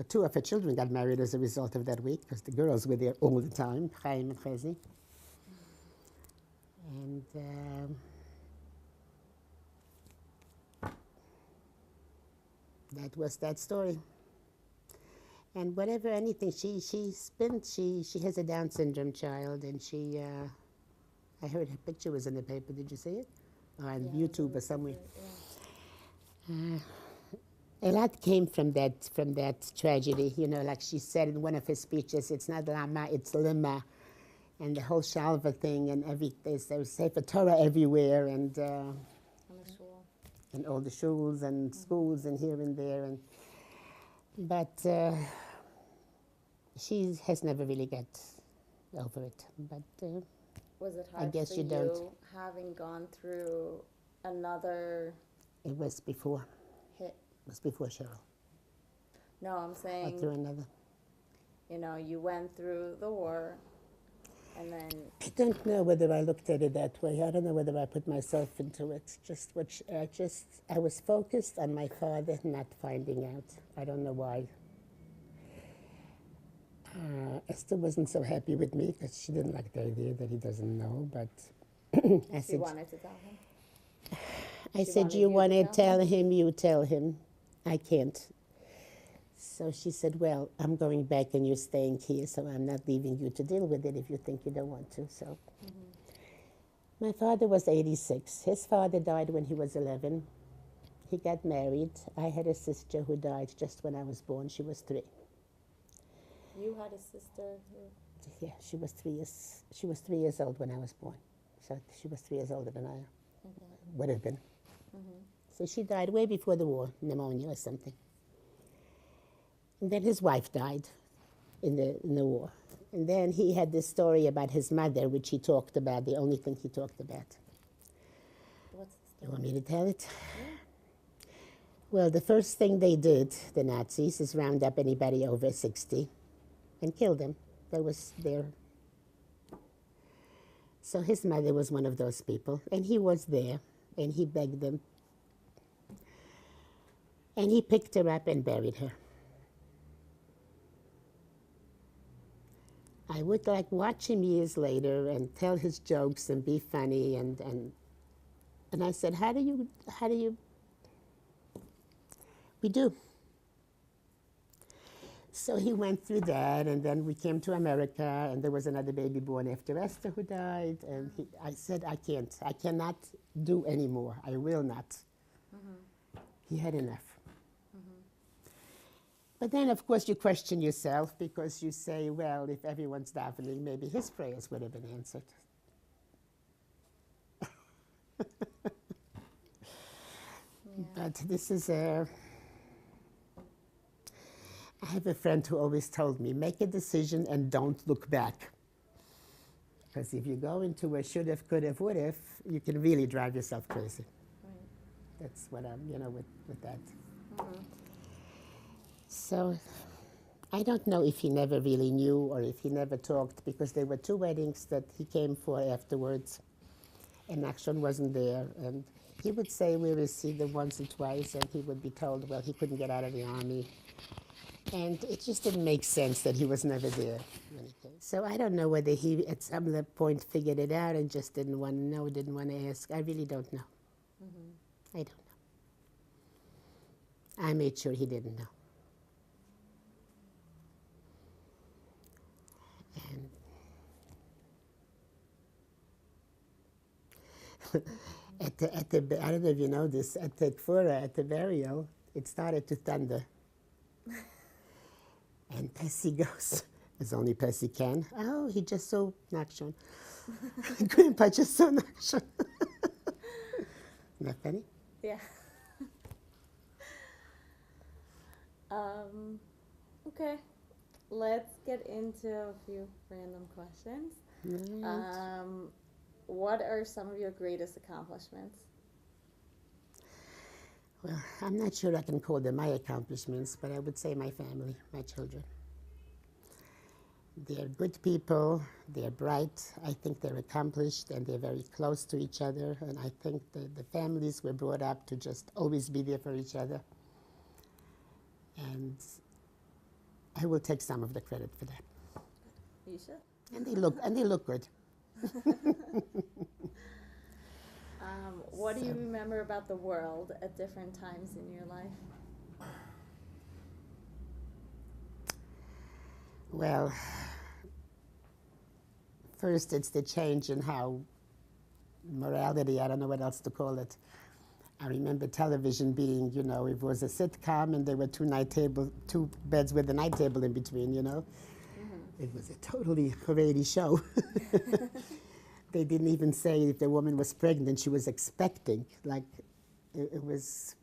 2 of her children got married as a result of that week, because the girls were there all the time, Chaim and Chezi. And that was that story. And whatever, anything, she has a Down syndrome child, and she, I heard her picture was in the paper. Did you see it? Or on YouTube or somewhere. A lot came from that tragedy. You know, like she said in one of her speeches, it's not lama, it's lima. And the whole shalva thing, and there's Sefer Torah everywhere, and all the shuls and schools and here and there. But she has never really got over it. But was it hard I guess for you don't. Having gone through another It was before. hit? It was before Cheryl. No, I'm saying, Or through another. you know, you went through the war, And then, I don't know whether I looked at it that way. I don't know whether I put myself into it. I was focused on my father not finding out. I don't know why. Esther wasn't so happy with me because she didn't like the idea that he doesn't know, but she wanted to tell him. I She said, wanted you you want to to tell tell him, you tell him. I can't. So she said, well, I'm going back and you're staying here, so I'm not leaving you to deal with it if you think you don't want to. So my father was 86. His father died when he was 11. He got married. I had a sister who died just when I was born. She was 3. You had a sister who... Yeah, she was 3 years. She was 3 years old when I was born. So she was 3 years older than I would have been. So she died way before the war, pneumonia or something. And then his wife died in the war. And then he had this story about his mother, which he talked about, the only thing he talked about. What's the story? You want me to tell it? Yeah. Well, the first thing they did, the Nazis, is round up anybody over 60 and kill them. That was their... So his mother was one of those people, and he was there, and he begged them. And he picked her up and buried her. I would like watch him years later and tell his jokes and be funny and I said, how do you, we do. So he went through that, and then we came to America, and there was another baby born after Esther who died, and I said, I cannot do anymore. I will not. He had enough. But then, of course, you question yourself because you say, well, if everyone's davening, maybe his prayers would have been answered. But this is I have a friend who always told me, make a decision and don't look back. Because if you go into a should have, could have, would have, you can really drive yourself crazy. Right. That's what I'm, with that. So I don't know if he never really knew or if he never talked, because there were 2 weddings that he came for afterwards, and Action wasn't there. And he would say we received them once and twice, and he would be told, well, he couldn't get out of the army. And it just didn't make sense that he was never there. So I don't know whether he at some point figured it out and just didn't want to know, didn't want to ask. I really don't know. I don't know. I made sure he didn't know. And I don't know if you know this, at the Kfura, at the burial, it started to thunder. And Percy goes, as only Percy can, oh, he just saw Nachshon. Grandpa just saw Nachshon. Isn't that funny? Yeah. Okay, let's get into a few random questions. Right. What are some of your greatest accomplishments? Well, I'm not sure I can call them my accomplishments, but I would say my family, my children. They're good people, they're bright, I think they're accomplished, and they're very close to each other, and I think the families were brought up to just always be there for each other. And I will take some of the credit for that. You should. And they look good. What do you remember about the world at different times in your life? Well, first it's the change in how morality, I don't know what else to call it. I remember television being, it was a sitcom and there were 2 beds with a night table in between, It was a totally Haredi show. They didn't even say if the woman was pregnant, she was expecting. Like, it was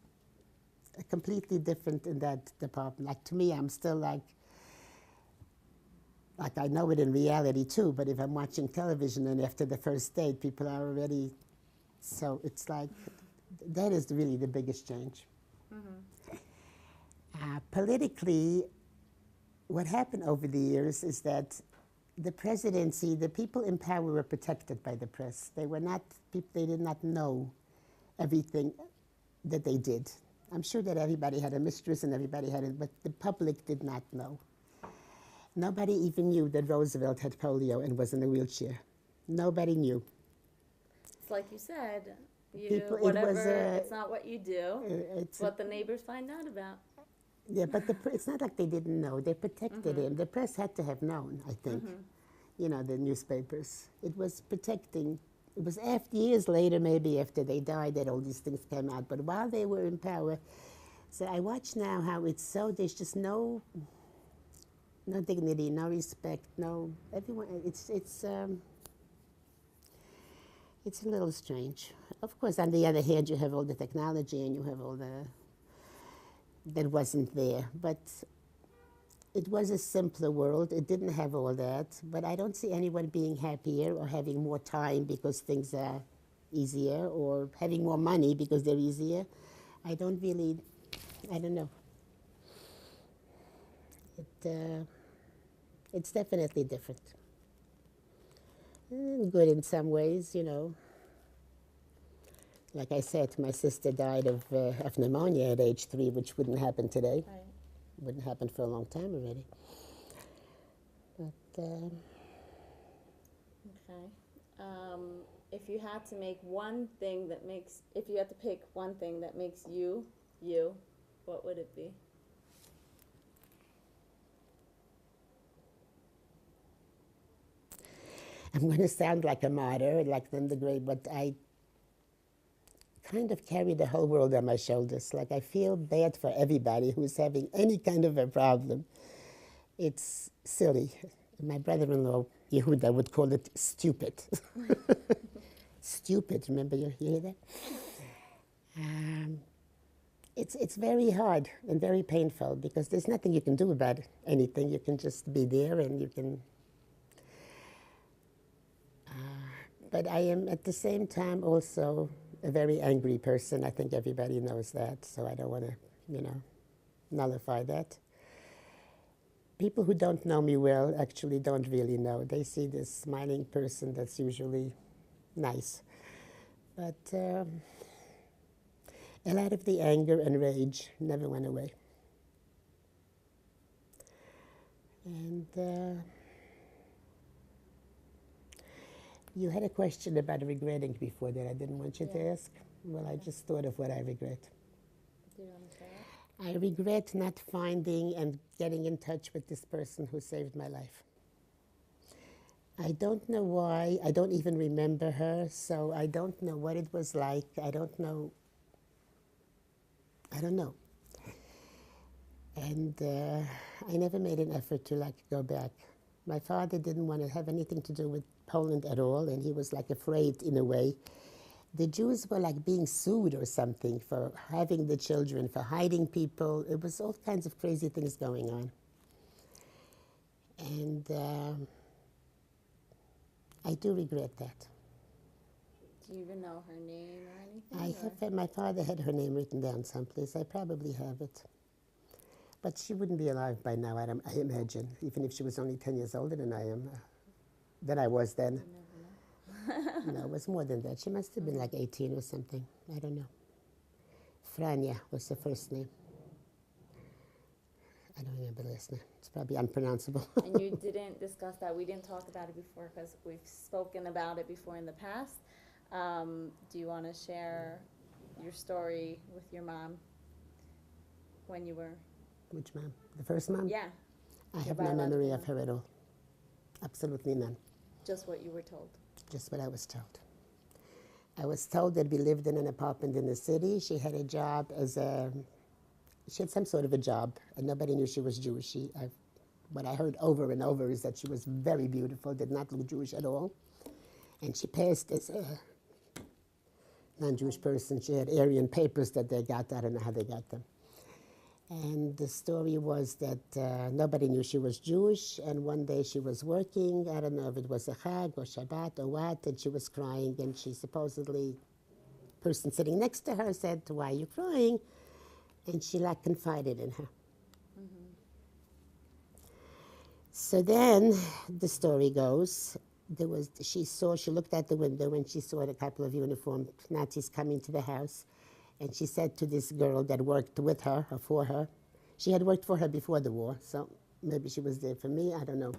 completely different in that department. Like, to me, I'm still like I know it in reality too, but if I'm watching television and after the first date, people are already, so it's like, that is really the biggest change. Politically, what happened over the years is that the presidency, the people in power were protected by the press. They were not, they did not know everything that they did. I'm sure that everybody had a mistress and everybody had it, but the public did not know. Nobody even knew that Roosevelt had polio and was in a wheelchair. Nobody knew. It's like you said, People, whatever, it's not what you do, it's what the neighbors find out about. Yeah, but it's not like they didn't know. They protected him. The press had to have known, I think. You know, the newspapers. It was protecting. It was after, years later, maybe after they died, that all these things came out. But while they were in power, so I watch now how it's so, there's just no dignity, no respect, no, everyone, it's a little strange. Of course, on the other hand, you have all the technology and you have all the, that wasn't there. But it was a simpler world. It didn't have all that. But I don't see anyone being happier or having more time because things are easier, or having more money because they're easier. I don't know. It's definitely different. Good in some ways, you know. Like I said, my sister died of pneumonia at age 3, which wouldn't happen today. Right. Wouldn't happen for a long time already. But, okay. If you had to make one thing that makes, if you had to pick one thing that makes you, you, what would it be? I'm going to sound like a martyr, like them the great, but I kind of carry the whole world on my shoulders. Like, I feel bad for everybody who's having any kind of a problem. It's silly. My brother-in-law, Yehuda, would call it stupid. Stupid, remember you hear that? It's very hard and very painful because there's nothing you can do about anything. You can just be there and you can... but I am at the same time also a very angry person. I think everybody knows that, so I don't want to, you know, nullify that. People who don't know me well actually don't really know. They see this smiling person that's usually nice. But a lot of the anger and rage never went away. And you had a question about regretting before that I didn't want you to ask. Well, I just thought of what I regret. Do you want to say it? I regret not finding and getting in touch with this person who saved my life. I don't know why. I don't even remember her, so I don't know what it was like. I don't know. And I never made an effort to, like, go back. My father didn't want to have anything to do with Poland at all, and he was, like, afraid in a way. The Jews were, like, being sued or something for having the children, for hiding people. It was all kinds of crazy things going on. And I do regret that. Do you even know her name or anything? I have, my father had her name written down someplace. I probably have it. But she wouldn't be alive by now, I imagine, even if she was only 10 years older than I am, than I was then. No, it was more than that. She must have been like 18 or something. I don't know. Franja was her first name. I don't remember the last name. It's probably unpronounceable. And you didn't discuss that. We didn't talk about it before because we've spoken about it before in the past. Do you want to share your story with your mom when you were... Which mom? The first mom? Yeah. I have no memory of her at all. Absolutely none. Just what you were told. Just what I was told. I was told that we lived in an apartment in the city. She had a job as a... She had some sort of a job, and nobody knew she was Jewish. What I heard over and over is that she was very beautiful, did not look Jewish at all. And she passed as a non-Jewish person. She had Aryan papers that they got. I don't know how they got them. And the story was that nobody knew she was Jewish, and one day she was working, I don't know if it was a Chag or Shabbat or what, and she was crying, and she supposedly, the person sitting next to her said, "Why are you crying?" And she, like, confided in her. So then the story goes, she looked out the window and she saw a couple of uniformed Nazis coming to the house. And she said to this girl that worked with her or for her, she had worked for her before the war, so maybe she was there for me, I don't know.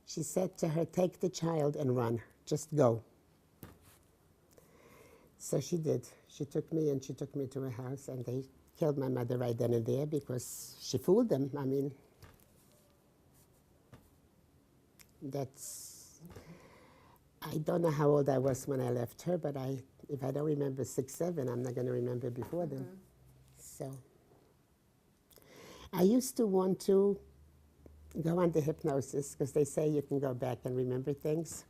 She said to her, take the child and run, just go. So she did. She took me to her house, and they killed my mother right then and there because she fooled them. I mean, I don't know how old I was when I left her, but if I don't remember 6, 7, I'm not going to remember before then. So I used to want to go under hypnosis because they say you can go back and remember things.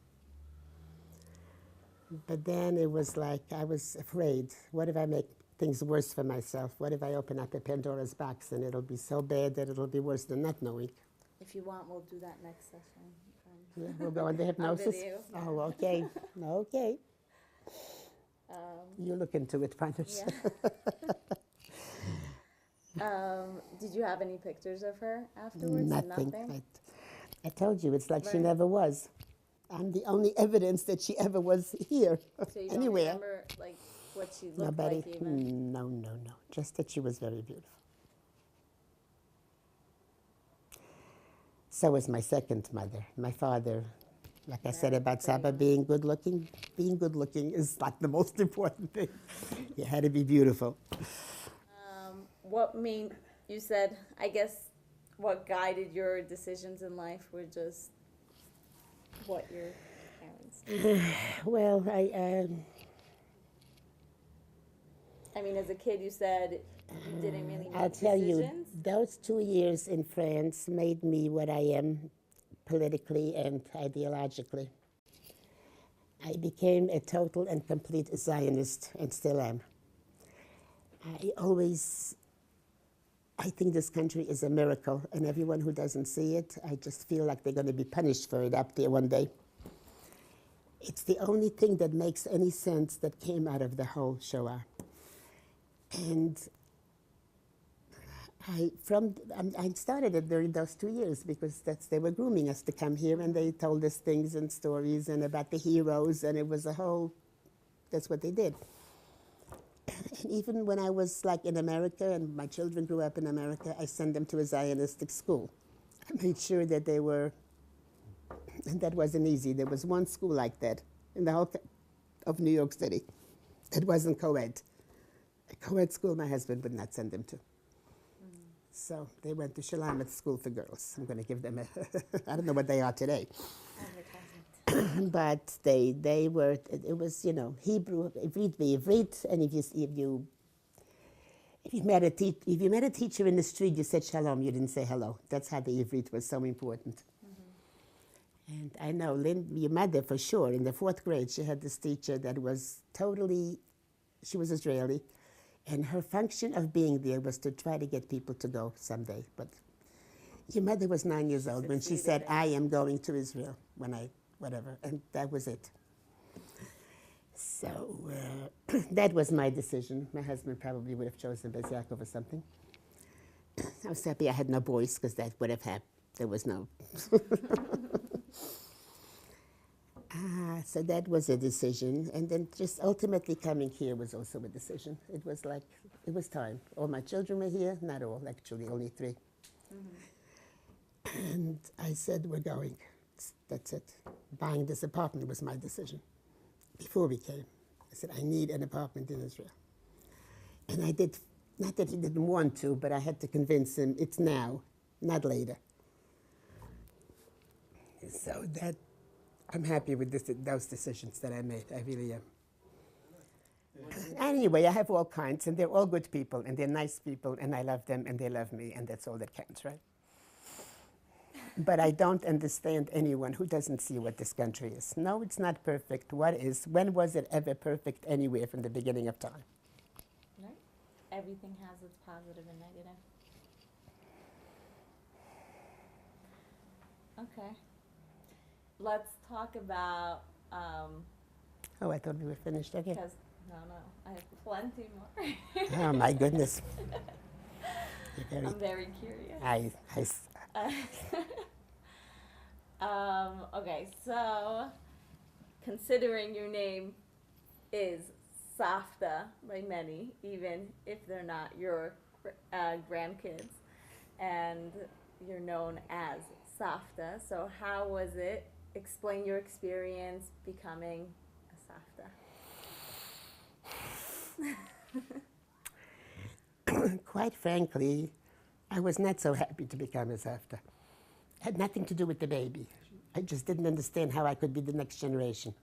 But then it was like I was afraid. What if I make things worse for myself? What if I open up a Pandora's box and it'll be so bad that it'll be worse than not knowing? If you want, we'll do that next session. Yeah, we'll go under hypnosis? Oh, okay. Okay. You look into it, Panish. Yeah. Did you have any pictures of her afterwards? Nothing. I told you, it's like she never was. I'm the only evidence that she ever was here, so you anywhere. Don't remember like what she looked like even? No. Just that she was very beautiful. So was my second mother. My father, like I said about Saba being good looking is like the most important thing. You had to be beautiful. You said, I guess, what guided your decisions in life were just what your parents did? Well, I mean, as a kid, you said you didn't really make I'll tell decisions. you, those 2 years in France made me what I am politically and ideologically. I became a total and complete Zionist and still am. I think this country is a miracle, and everyone who doesn't see it, I just feel like they're going to be punished for it up there one day. It's the only thing that makes any sense that came out of the whole Shoah. And I started it during those 2 years because they were grooming us to come here, and they told us things and stories and about the heroes, and it was that's what they did. And even when I was like in America and my children grew up in America, I sent them to a Zionistic school. I made sure that they were, and that wasn't easy. There was one school like that in the whole of New York City. It wasn't co-ed. A co-ed school my husband would not send them to. So they went to Shalamet School for Girls. I'm going to give them I don't know what they are today. But they were, it was, Hebrew, Ivrit, and if you met a teacher in the street, you said shalom, you didn't say hello. That's how the Ivrit was so important. And I know your mother for sure, in the 4th grade, she had this teacher that was she was Israeli, and her function of being there was to try to get people to go someday. But your mother was 9 years old when she said, I am going to Israel, whatever, and that was it. So that was my decision. My husband probably would have chosen Bez Yaakov or something. I was happy I had no boys, because that would have happened. There was no. So that was a decision. And then just ultimately coming here was also a decision. It was like, it was time. All my children were here. Not all, actually, only 3. And I said, we're going. That's it. Buying this apartment was my decision. Before we came, I said, I need an apartment in Israel. And I did, not that he didn't want to, but I had to convince him it's now, not later. So that, I'm happy with those decisions that I made. I really am. Anyway, I have all kinds, and they're all good people, and they're nice people, and I love them, and they love me, and that's all that counts, right? But I don't understand anyone who doesn't see what this country is. No, it's not perfect. What is? When was it ever perfect anywhere from the beginning of time? Right. Everything has its positive and negative. Okay. Let's talk about. Oh, I thought we were finished. Okay. No, I have plenty more. Oh my goodness. I'm very curious. Okay, so considering your name is Safta by many, even if they're not your grandkids, and you're known as Safta. So how was it? Explain your experience becoming a Safta. Quite frankly, I was not so happy to become a Safta. It had nothing to do with the baby. I just didn't understand how I could be the next generation.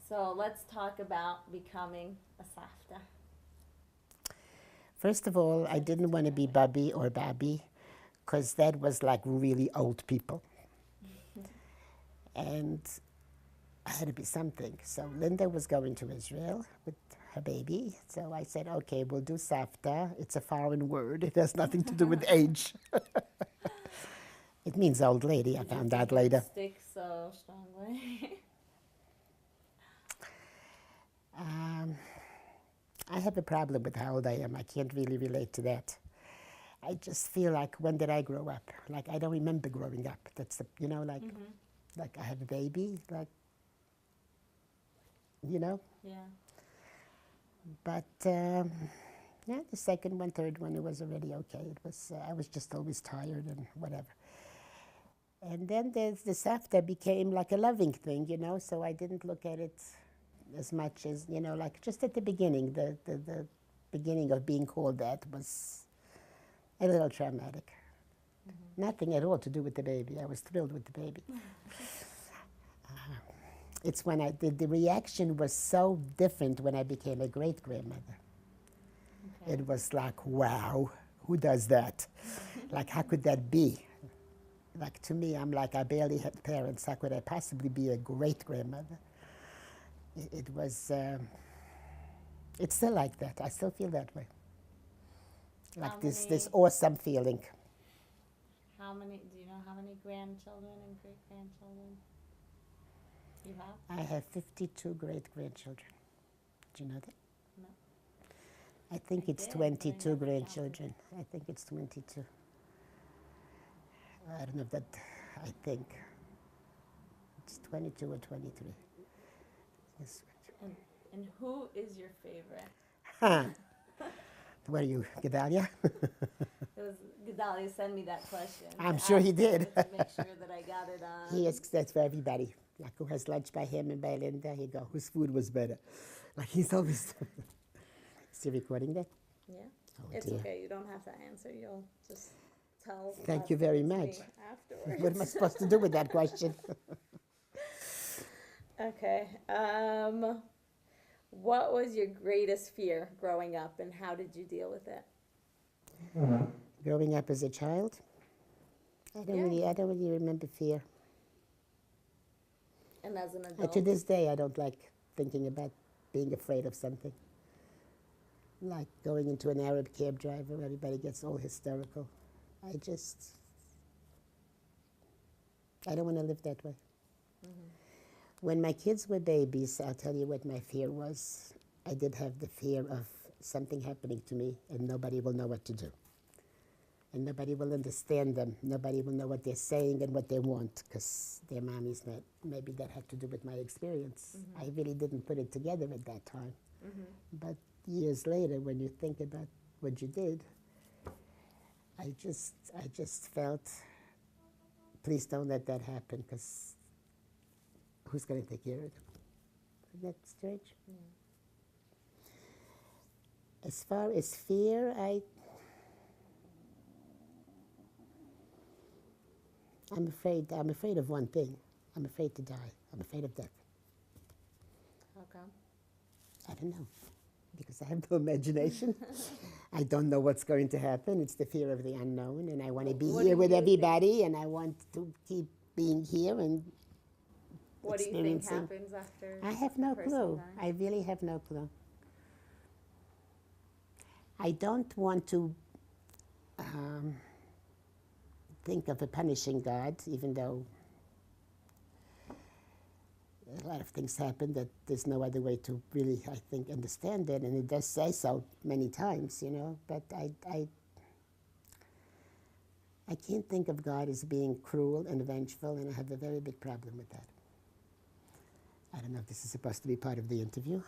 So let's talk about becoming a Safta. First of all, I didn't want to be Bubby or Babby, because that was like really old people. And I had to be something. So Linda was going to Israel with her baby. So I said, okay, we'll do Safta. It's a foreign word. It has nothing to do with age. It means old lady, I found out later. Stick so strongly. I have a problem with how old I am. I can't really relate to that. I just feel like, when did I grow up? Like, I don't remember growing up. That's the, you know, like, like I have a baby, like, you know? Yeah. But, yeah, the second one, third one, it was already okay. It was, I was just always tired and whatever. And then the Safta became like a loving thing, you know, so I didn't look at it as much as, you know, like just at the beginning, the beginning of being called that was a little traumatic. Nothing at all to do with the baby. I was thrilled with the baby. It's when the reaction was so different when I became a great-grandmother. Okay. It was like, wow, who does that? Like, how could that be? Like, to me, I'm like, I barely had parents. How could I possibly be a great-grandmother? It was, it's still like that. I still feel that way. Like this awesome feeling. How many, do you know how many grandchildren and great-grandchildren you have? I have 52 great-grandchildren. Do you know that? No. I think it's 22 grandchildren. I think it's 22. I don't know if that, I think it's 22 or 23. Yes. And who is your favorite? Huh. What are you, Gedalia? It was Gedalia sent me that question. I'm sure he did. To make sure that I got it on. He asks that for everybody. Like, who has lunch by him and by Linda? He go, whose food was better? Like, he's always... Is he recording that? Yeah. Oh, it's dear. okay. You don't have to answer. You'll just tell Thank you very much. Afterwards. What am I supposed to do with that question? Okay. What was your greatest fear growing up, and how did you deal with it? Growing up as a child, I don't really remember fear. And as an adult? To this day, I don't like thinking about being afraid of something. Like going into an Arab cab driver, everybody gets all hysterical. I don't want to live that way. When my kids were babies, I'll tell you what my fear was. I did have the fear of something happening to me and nobody will know what to do. And nobody will understand them. Nobody will know what they're saying and what they want, because their mommy's not. Maybe that had to do with my experience. I really didn't put it together at that time. But years later, when you think about what you did, I just felt, please don't let that happen, because who's going to take care of it? Isn't that strange? Yeah. As far as fear, I'm afraid of one thing. I'm afraid to die. I'm afraid of death. How come? I don't know, because I have no imagination. I don't know what's going to happen. It's the fear of the unknown, and I want to be here with everybody, and I want to keep being here and what do you think happens after? I have no clue. I really have no clue. I don't want to think of a punishing God, even though a lot of things happen that there's no other way to really, I think, understand it, and it does say so many times, you know, but I can't think of God as being cruel and vengeful, and I have a very big problem with that. I don't know if this is supposed to be part of the interview.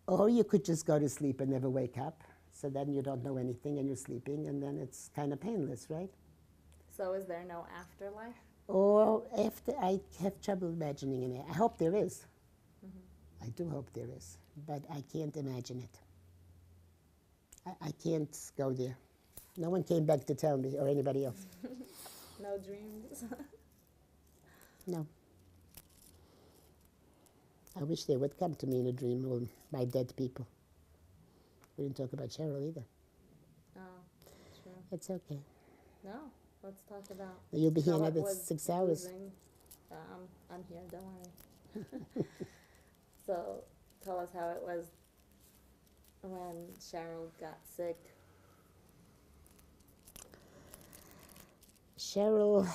Or you could just go to sleep and never wake up, so then you don't know anything and you're sleeping, and then it's kind of painless, right? So is there no afterlife? Or after, I have trouble imagining it. I hope there is. I do hope there is, but I can't imagine it. I can't go there. No one came back to tell me, or anybody else. No dreams? No. I wish they would come to me in a dream, or my dead people. We didn't talk about Cheryl either. Oh, true. It's okay. No, let's talk about. You'll be here how it another was 6 hours. losing. I'm here, don't worry. So, tell us how it was when Cheryl got sick. Cheryl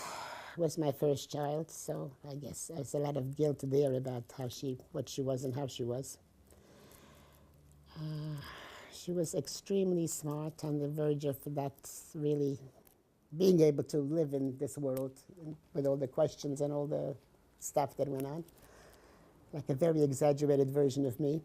was my first child, so I guess there's a lot of guilt there about what she was and how she was. She was extremely smart, on the verge of that really being able to live in this world with all the questions and all the stuff that went on, like a very exaggerated version of me.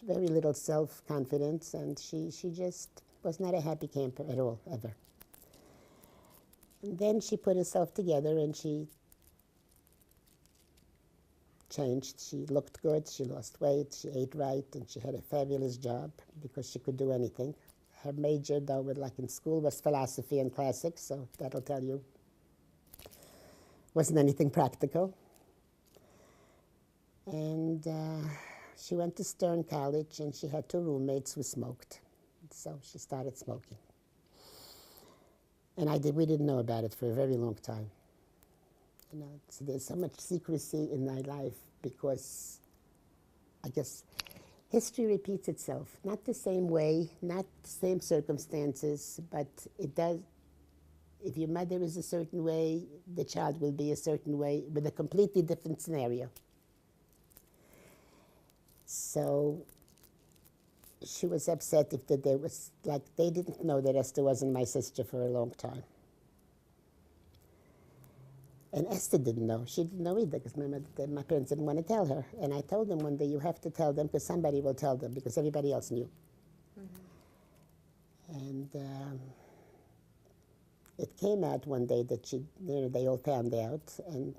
Very little self-confidence, and she just was not a happy camper at all, ever. And then she put herself together and she changed. She looked good, she lost weight, she ate right, and she had a fabulous job because she could do anything. Her major, though, like in school, was philosophy and classics, so that'll tell you wasn't anything practical. And she went to Stern College, and she had 2 roommates who smoked. So she started smoking. And we didn't know about it for a very long time. You know, so there's so much secrecy in my life because I guess history repeats itself. Not the same way, not the same circumstances, but it does. If your mother is a certain way, the child will be a certain way with a completely different scenario. So she was upset if that there was, like, they didn't know that Esther wasn't my sister for a long time. And Esther didn't know. She didn't know either because my parents didn't want to tell her. And I told them one day, you have to tell them because somebody will tell them because everybody else knew. And it came out one day that they all found out. And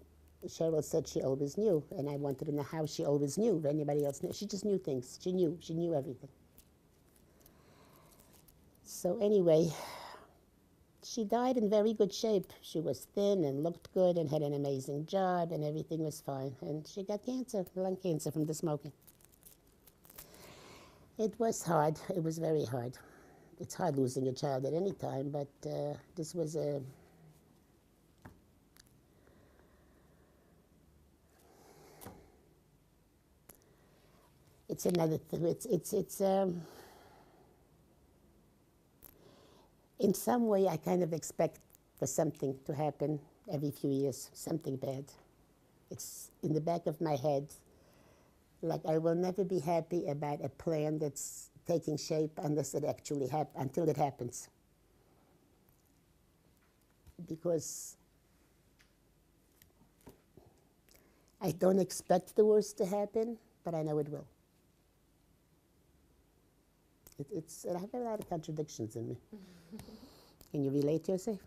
Cheryl said she always knew. And I wanted to know how she always knew if anybody else knew. She just knew things. She knew everything. So anyway, she died in very good shape. She was thin and looked good and had an amazing job and everything was fine. And she got cancer, lung cancer from the smoking. It was hard. It was very hard. It's hard losing a child at any time, but this was a... It's another thing. In some way, I kind of expect for something to happen every few years, something bad. It's in the back of my head. Like, I will never be happy about a plan that's taking shape unless it actually until it happens. Because I don't expect the worst to happen, but I know it will. I have a lot of contradictions in me. Can you relate, Yosef?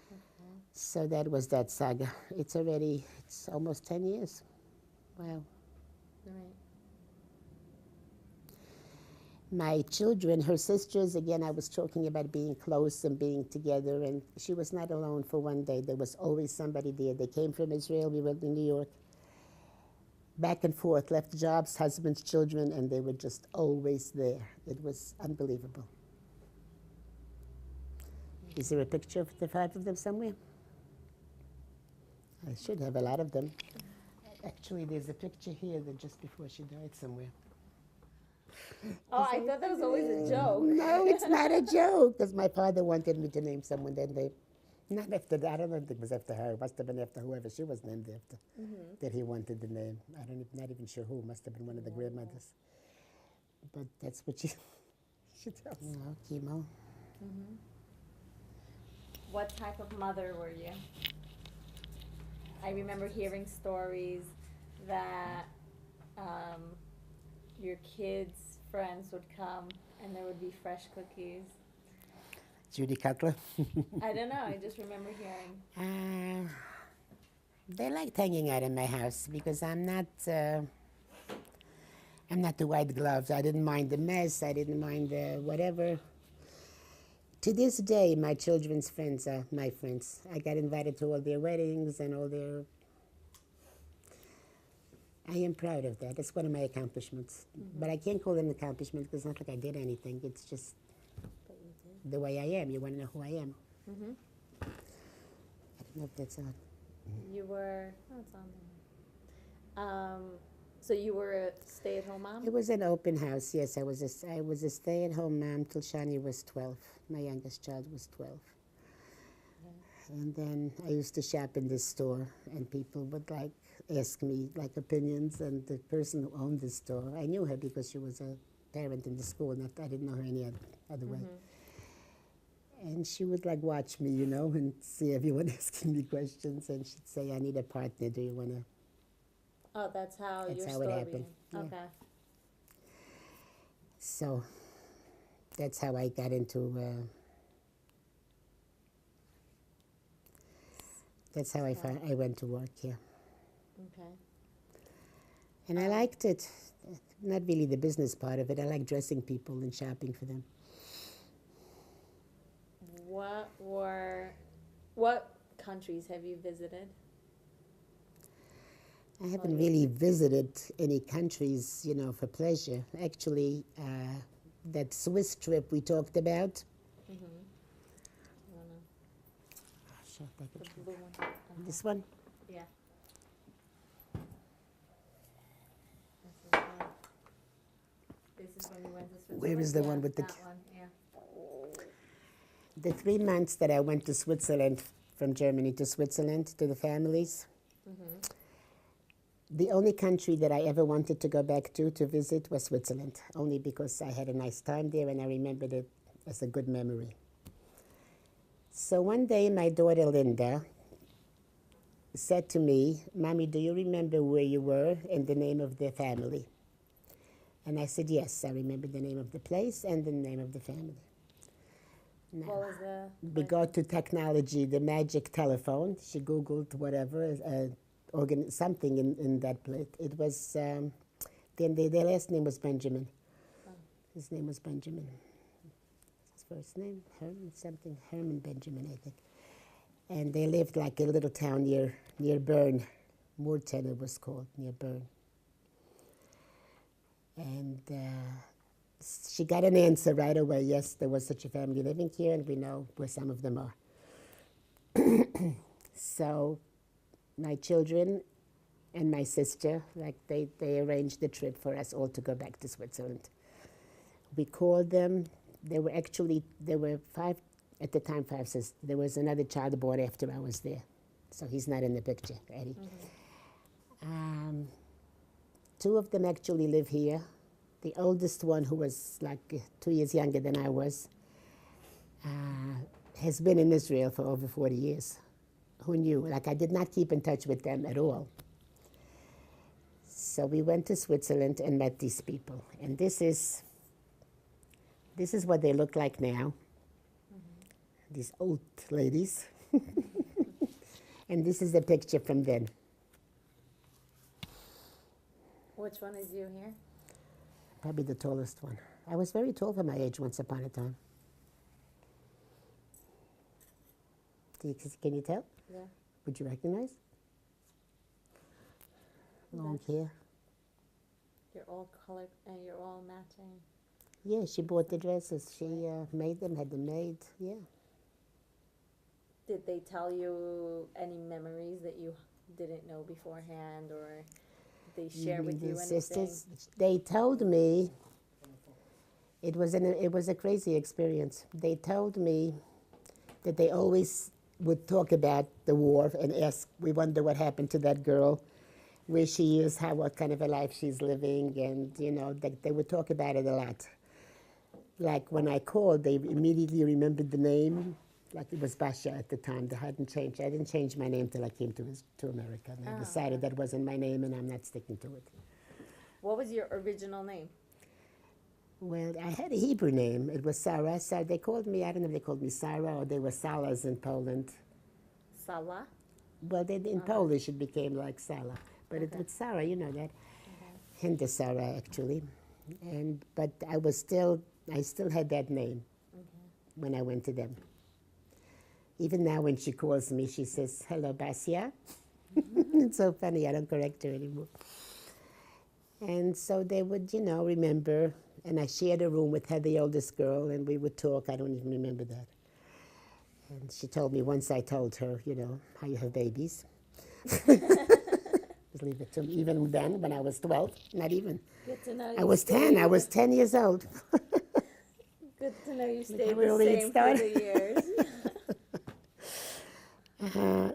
Okay. So that was that saga. It's almost 10 years. Wow. Right. My children, her sisters, again, I was talking about being close and being together, and she was not alone for one day. There was always somebody there. They came from Israel, we were in New York. Back and forth, left jobs, husbands, children, and they were just always there. It was unbelievable. Is there a picture of the 5 of them somewhere? I should have a lot of them. Actually, there's a picture here that just before she died somewhere. Oh, I thought that was always a joke. No, it's not a joke, because my father wanted me to name someone that name. Not after that. I don't think it was after her. It must have been after whoever she was named after that he wanted the name. Not even sure who. It must have been one of the grandmothers. But that's what she tells me. No, chemo. What type of mother were you? I remember hearing stories that your kids' friends would come and there would be fresh cookies. Judy Cutler. I don't know. I just remember hearing. They liked hanging out in my house because I'm not the white gloves. I didn't mind the mess. I didn't mind the whatever. To this day, my children's friends are my friends. I got invited to all their weddings and all their... I am proud of that. It's one of my accomplishments. But I can't call it an accomplishment because it's not like I did anything. It's just the way I am. You want to know who I am? I don't know if that's on. You were... Oh, it's on there. So you were a stay-at-home mom? It was an open house, yes. I was a stay-at-home mom till Shani was 12. My youngest child was 12. And then I used to shop in this store, and people would ask me opinions. And the person who owned the store, I knew her because she was a parent in the school. I didn't know her any other way. And she would watch me, and see everyone asking me questions. And she'd say, "I need a partner. Do you want to?" Oh, that's how your it story happened. began. Yeah. Okay. So that's how I got into. That's how I went to work here. Okay. And I liked it. Not really the business part of it. I like dressing people and shopping for them. What countries have you visited? I haven't really visited any countries, for pleasure. Actually, that Swiss trip we talked about. Sure, take it. The blue one. This one? Yeah. This is when you went to Switzerland? Where is the one with the... That one, yeah. The 3 months that I went to Switzerland, from Germany to Switzerland, to the families, the only country that I ever wanted to go back to visit was Switzerland, only because I had a nice time there and I remembered it as a good memory. So one day my daughter Linda said to me, "Mommy, do you remember where you were and the name of the family?" And I said, "Yes, I remember the name of the place and the name of the family." Now, What was the... we go to technology, the magic telephone. She Googled whatever, something in that place. It was, then their last name was Benjamin. His name was Benjamin. His first name, Herman Benjamin, I think. And they lived a little town near Bern. Moorten it was called, near Bern. And she got an answer right away. Yes, there was such a family living here, and we know where some of them are. So my children and my sister, they arranged the trip for us all to go back to Switzerland. We called them. There were 5, at the time, 5 sisters. There was another child born after I was there. So he's not in the picture, Eddie. 2 of them actually live here. The oldest one, who was 2 years younger than I was, has been in Israel for over 40 years. Who knew? I did not keep in touch with them at all. So we went to Switzerland and met these people. And this is what they look like now. These old ladies. And this is a picture from then. Which one is you here? Probably the tallest one. I was very tall for my age once upon a time. Can you tell? Yeah. Would you recognize? Long hair. You're all colored and you're all matching. Yeah, she bought the dresses. She made them, had them made. Yeah. Did they tell you any memories that you didn't know beforehand, or did they share with you anything? Sisters, they told me it was a crazy experience. They told me that they always would talk about the war and ask, we wonder what happened to that girl, where she is, what kind of a life she's living, and they would talk about it a lot. Like when I called, they immediately remembered the name, like it was Basha at the time. They hadn't changed. I didn't change my name till I came to America. And I decided that wasn't my name, and I'm not sticking to it. What was your original name? Well, I had a Hebrew name. It was Sarah. So they called me, I don't know if they called me Sarah or they were Salas in Poland. Salah? Well, in Polish it became like Salah. But it was Sarah, you know that. Hinda Sarah, actually. But I still had that name when I went to them. Even now when she calls me, she says, hello, Basia. It's so funny, I don't correct her anymore. And so they would, remember. And I shared a room with her, the oldest girl, and we would talk. I don't even remember that. And she told me once I told her, how you have babies. Just leave it to me. Even then, when I was 12, not even. Good to know I was 10. I was 10 years old. Good to know you stayed Really the same for the years.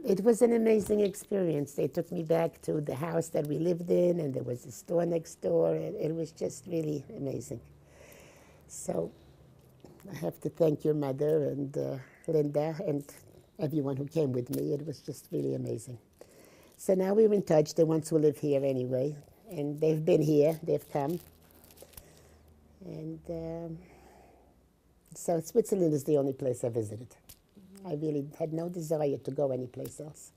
It was an amazing experience. They took me back to the house that we lived in, and there was a store next door. It was just really amazing. So I have to thank your mother and Linda and everyone who came with me. It was just really amazing. So now we're in touch. They want to live here anyway, and they've been here. They've come. And so Switzerland is the only place I visited. I really had no desire to go anyplace else.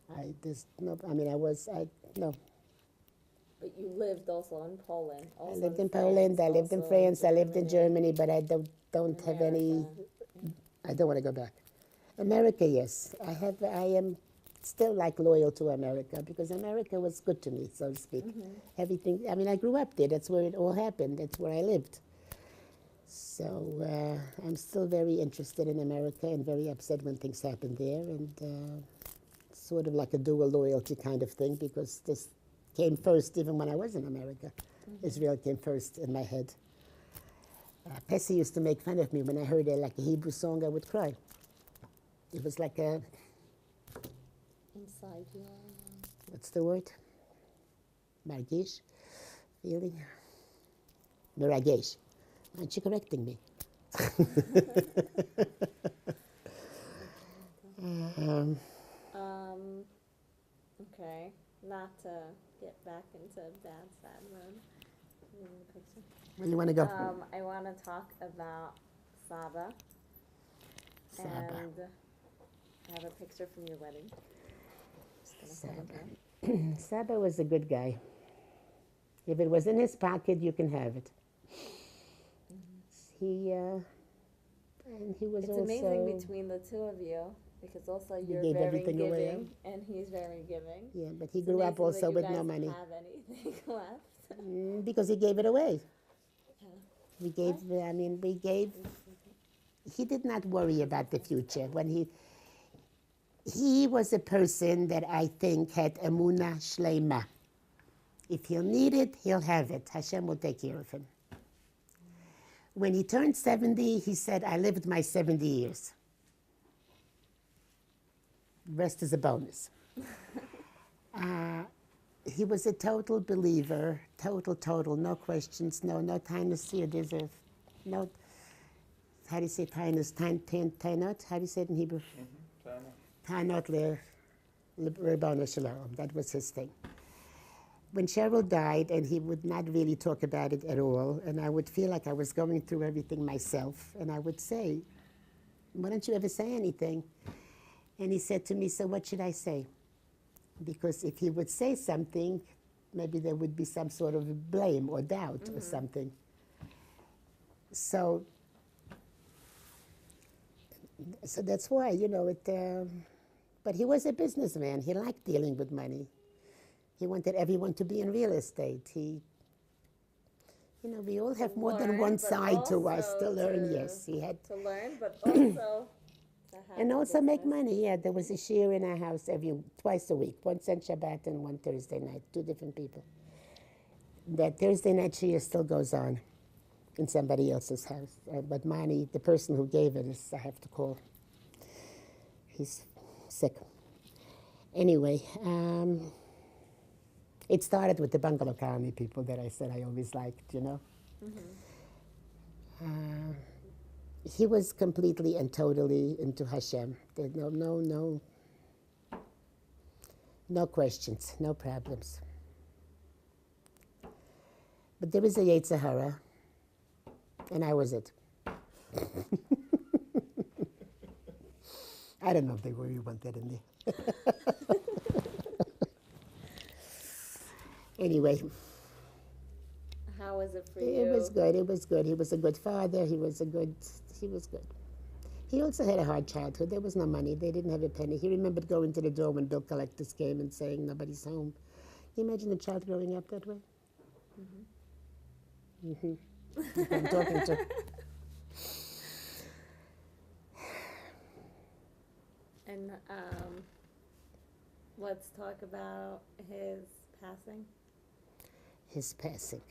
No. But you lived also in Poland. I lived in Poland, I lived in France, I lived in Germany, but I don't have any, I don't want to go back. America, yes. I am still loyal to America because America was good to me, so to speak. Everything, I grew up there, that's where it all happened, that's where I lived. So I'm still very interested in America and very upset when things happen there, and sort of like a dual loyalty kind of thing, because this came first even when I was in America. Israel came first in my head. Pessi used to make fun of me when I heard a Hebrew song, I would cry. It was like a... Inside your... What's the word? Margish? Feeling? Miragesh. Aren't you correcting me? Okay, not to get back into bad, sad mode. Where do you want to go? I want to talk about Saba. Saba. And I have a picture from your wedding. Just gonna hold it here. Saba was a good guy. If it was in his pocket, you can have it. And he was It's also... amazing between the two of you, because also you're gave very everything giving away. and he's very giving. Yeah, but he It's grew up amazing also that you with guys no money. have anything left. Because he gave it away. Yeah. We gave... He did not worry about the future. When he was a person that I think had emunah shleima. If he'll need it, he'll have it. Hashem will take care of him. When he turned 70, he said, I lived my 70 years. The rest is a bonus. He was a total believer, total, no questions, no tainus here. There's no, how do you say tainus? Tainot? How do you say it in Hebrew? Tainot Ribono Shalom. That was his thing. When Cheryl died, and he would not really talk about it at all, and I would feel like I was going through everything myself, and I would say, why don't you ever say anything? And he said to me, so what should I say? Because if he would say something, maybe there would be some sort of blame or doubt or something. So that's why, but he was a businessman. He liked dealing with money. He wanted everyone to be in real estate. We all have more than one side to us to learn. Yes, he had to learn, but also to have and also make business. money. Yeah, there was a shir in our house twice a week, once on Shabbat and one Thursday night. 2 different people. That Thursday night shir still goes on in somebody else's house. But money, the person who gave it I have to call. he's sick. Anyway, it started with the Bungalow Colony people that I said I always liked, you know. Mm-hmm. He was completely and totally into Hashem. There's no questions, no problems. But there was a Yetzer Hara, and I was it. I don't know if they really want that in there. Anyway. How was it for you? It was good, it was good. He was a good father, he was good. He also had a hard childhood. There was no money, they didn't have a penny. He remembered going to the door when bill collectors came and saying nobody's home. Can you imagine a child growing up that way? Mm-hmm. Mm-hmm. I'm talking to. And let's talk about his passing. His passing.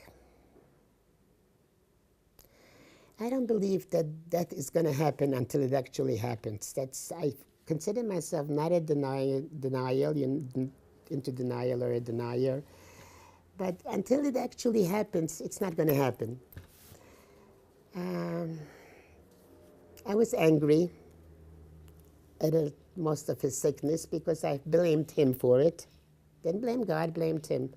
I don't believe that that is going to happen until it actually happens. I consider myself not a into denial or a denier, but until it actually happens, it's not going to happen. I was angry at most of his sickness because I blamed him for it. Didn't blame God, blamed him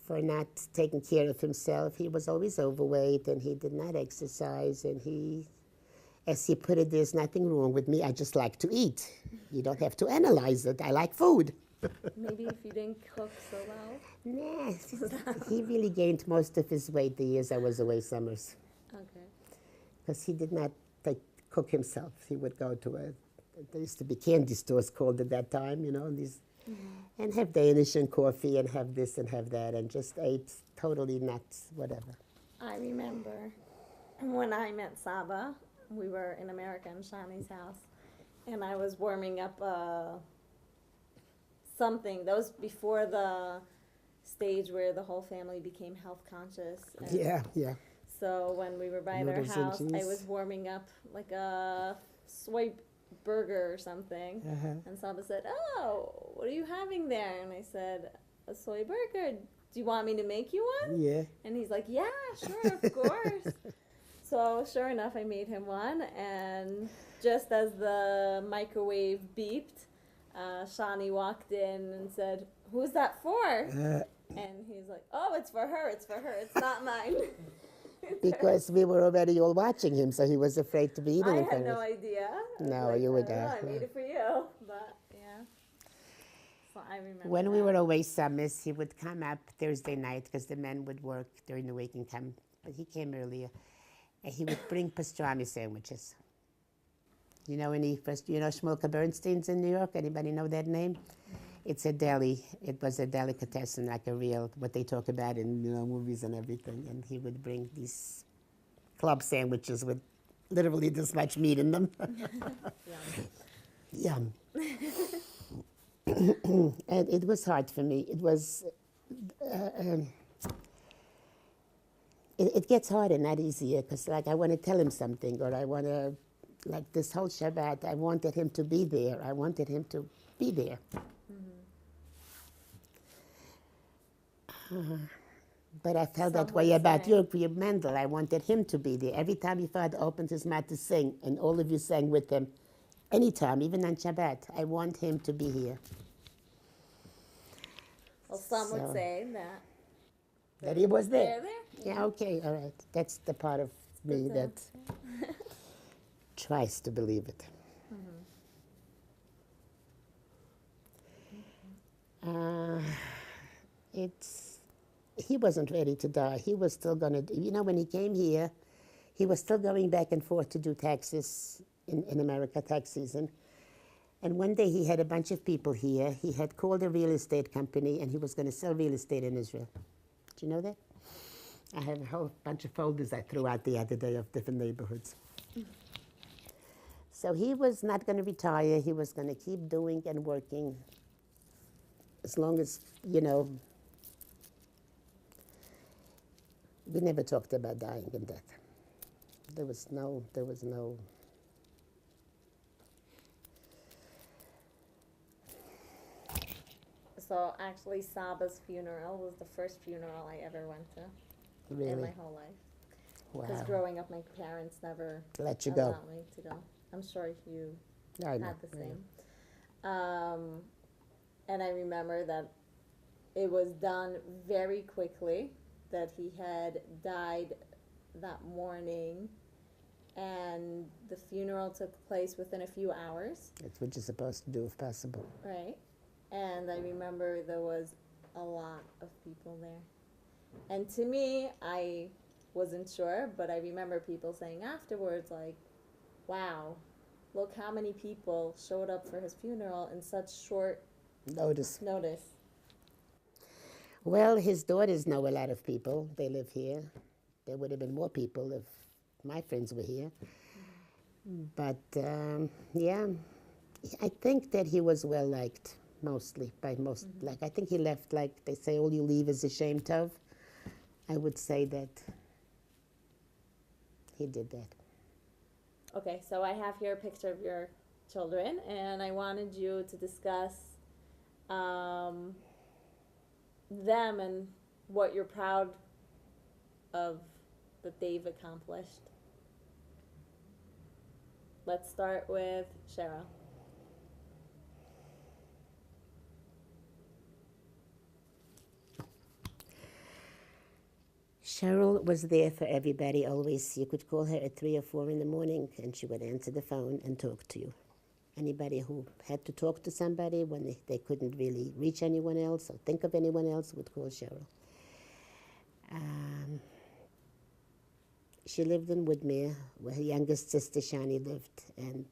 for not taking care of himself. He was always overweight and he did not exercise, and he, as he put it, there's nothing wrong with me, I just like to eat. You don't have to analyze it, I like food. Maybe if you didn't cook so well? Nah, he really gained most of his weight the years I was away summers. Okay. Because he did not cook himself. He would go to there used to be candy stores called at that time, you know, and have Danish and coffee and have this and have that, and just ate totally nuts, whatever. I remember when I met Saba, we were in America in Shani's house, and I was warming up something. That was before the stage where the whole family became health conscious. Yeah. So when we were by their house, I was warming up like a soy burger or something. And Saba said, "Oh, what are you having there?" And I said, "A soy burger. Do you want me to make you one?" Yeah. And he's like, "Yeah, sure, of course." So sure enough, I made him one, and just as the microwave beeped, Shani walked in and said, "Who's that for?" And he's like, "Oh, it's for her, it's not mine." Because we were already all watching him, so he was afraid to be eating I in front had of no us. idea. No, like, you would I made it for you, but yeah. So I remember when we were away summers, he would come up Thursday night because the men would work during the week and come, but he came earlier. And he would bring pastrami sandwiches. You know Shmulka Bernstein's in New York? Anybody know that name? It's a deli. It was a delicatessen, like a real, what they talk about in movies and everything. And he would bring these club sandwiches with literally this much meat in them. Yum. And it was hard for me. It was, it gets harder, not easier, because like I want to tell him something, or I want to, like this whole Shabbat, I wanted him to be there. I wanted him to be there. But I felt that way about your Mendel. I wanted him to be there. Every time your father opened his mouth to sing, and all of you sang with him, anytime, even on Shabbat, I want him to be here. Well, some would say that he was there. Yeah, okay, all right. That's the part of me that tries to believe it. He wasn't ready to die. He was still going to, when he came here, he was still going back and forth to do taxes in America, tax season. And one day he had a bunch of people here. He had called a real estate company, and he was going to sell real estate in Israel. Do you know that? I have a whole bunch of folders I threw out the other day of different neighborhoods. So he was not going to retire. He was going to keep doing and working as long as, we never talked about dying and death. There was no. So actually, Saba's funeral was the first funeral I ever went to in Really? my whole life. Because Wow. growing up, my parents never Let you go. allowed me to go. I'm sure you I know. had the I know. same. And I remember that it was done very quickly, that he had died that morning, and the funeral took place within a few hours, That's what you're supposed to do if possible. right? And I remember there was a lot of people there. And to me, I wasn't sure, but I remember people saying afterwards, like, wow, look how many people showed up for his funeral in such short Notice. notice. Well, his daughters know a lot of people. They live here. There would have been more people if my friends were here. But yeah, I think that he was well liked mostly by most. Like I think he left, like they say, all you leave is a shame of. I would say that he did that. Okay, so I have here a picture of your children, and I wanted you to discuss them and what you're proud of that they've accomplished. Let's start with Cheryl. Cheryl was there for everybody always. You could call her at 3 or 4 in the morning and she would answer the phone and talk to you. Anybody who had to talk to somebody when they couldn't really reach anyone else or think of anyone else would call Cheryl. She lived in Woodmere, where her youngest sister Shani lived, and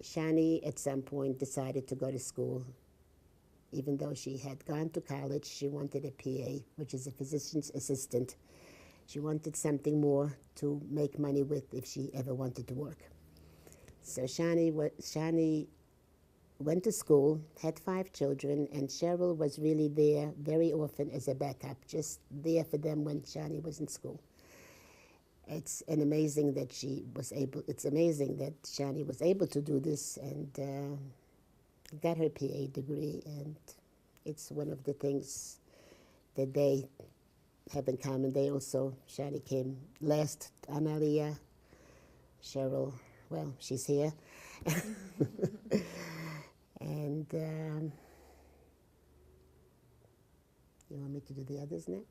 Shani at some point decided to go to school. Even though she had gone to college, she wanted a PA, which is a physician's assistant. She wanted something more to make money with if she ever wanted to work. So Shani went to school, had 5 children, and Cheryl was really there very often as a backup, just there for them when Shani was in school. It's amazing that Shani was able to do this and got her PA degree, and it's one of the things that they have in common. They also, Shani came last on Aliyah. Cheryl, well, she's here. And you want me to do the others now?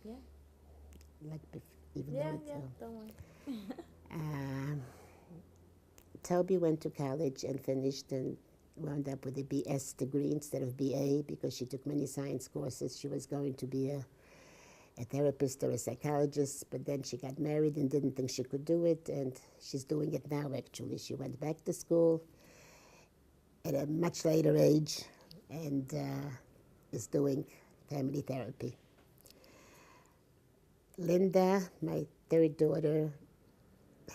Yeah. Like, even Yeah, though it's, yeah, don't worry. Toby went to college and finished and wound up with a BS degree instead of BA because she took many science courses. She was going to be a therapist or a psychologist, but then she got married and didn't think she could do it, and she's doing it now, actually. She went back to school at a much later age and is doing family therapy. Linda, my third daughter,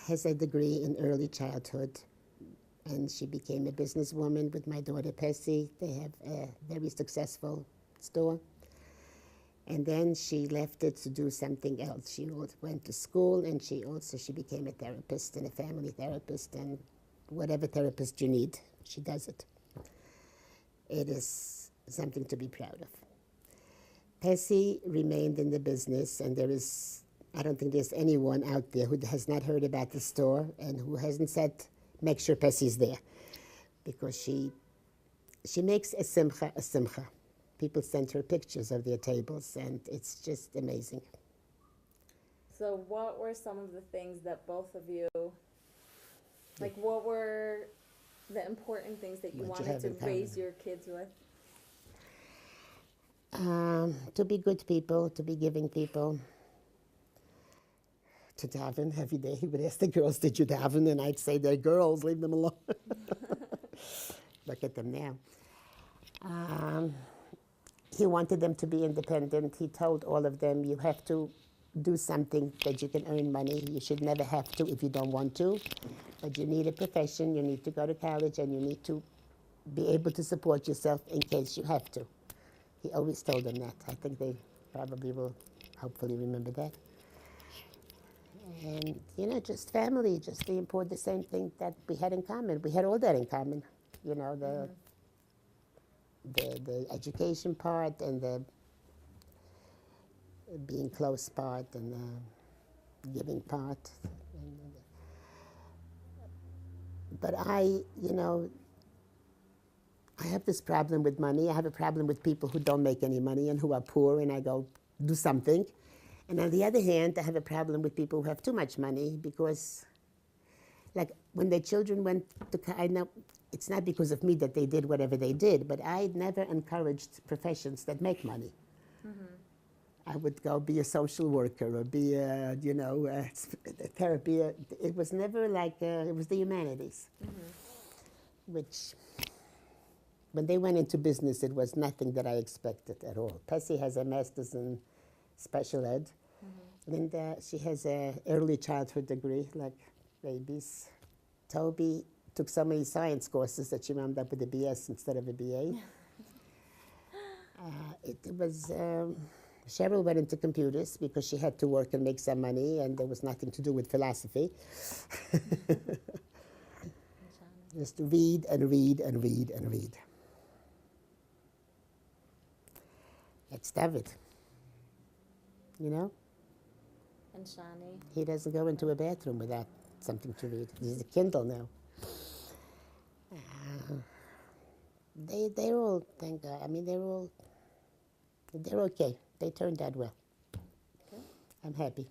has a degree in early childhood, and she became a businesswoman with my daughter Percy. They have a very successful store. And then she left it to do something else. She went to school, and she became a therapist and a family therapist, and whatever therapist you need, she does it. It is something to be proud of. Percy remained in the business, and I don't think there's anyone out there who has not heard about the store and who hasn't said, make sure Percy's there. Because she makes a simcha. People send her pictures of their tables, and it's just amazing. So what were some of the things that both of you, like what were the important things that you wanted to raise your kids with? To be good people, to be giving people, to daven every day. He would ask the girls, did you daven? And I'd say, they're girls, leave them alone. Look at them now. He wanted them to be independent. He told all of them, you have to do something that you can earn money. You should never have to if you don't want to. But you need a profession, you need to go to college, and you need to be able to support yourself in case you have to. He always told them that. I think they probably will hopefully remember that. And, just family, just the same thing that we had in common. We had all that in common. the education part and the being close part and the giving part. But I have this problem with money. I have a problem with people who don't make any money and who are poor, and I go, do something. And on the other hand, I have a problem with people who have too much money because, like, when their children went to, I know it's not because of me that they did whatever they did, but I never encouraged professions that make money. I would go be a social worker or be a, a therapy. It was never like, it was the humanities, which, when they went into business, it was nothing that I expected at all. Pessi has a master's in special ed. Linda, she has an early childhood degree, like babies. Toby took so many science courses that she wound up with a BS instead of a BA. It was, Cheryl went into computers because she had to work and make some money, and there was nothing to do with philosophy. Just to read and read and read and read. That's David. You know? And Shani. He doesn't go into a bathroom without something to read. There's a Kindle now. They're all, thank God. I mean, they're okay. They turned out well. Okay. I'm happy.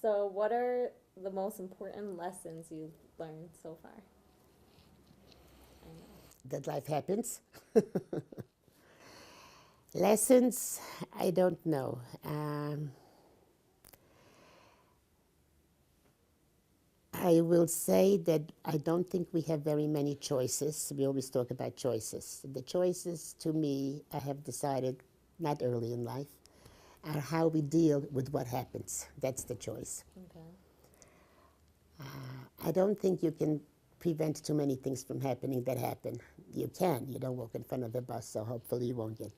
So what are the most important lessons you've learned so far? I know. That life happens. Lessons, I don't know. I will say that I don't think we have very many choices. We always talk about choices. The choices, to me, I have decided, not early in life, are how we deal with what happens. That's the choice. Okay. I don't think you can prevent too many things from happening that happen. You can. You don't walk in front of a bus, so hopefully you won't get...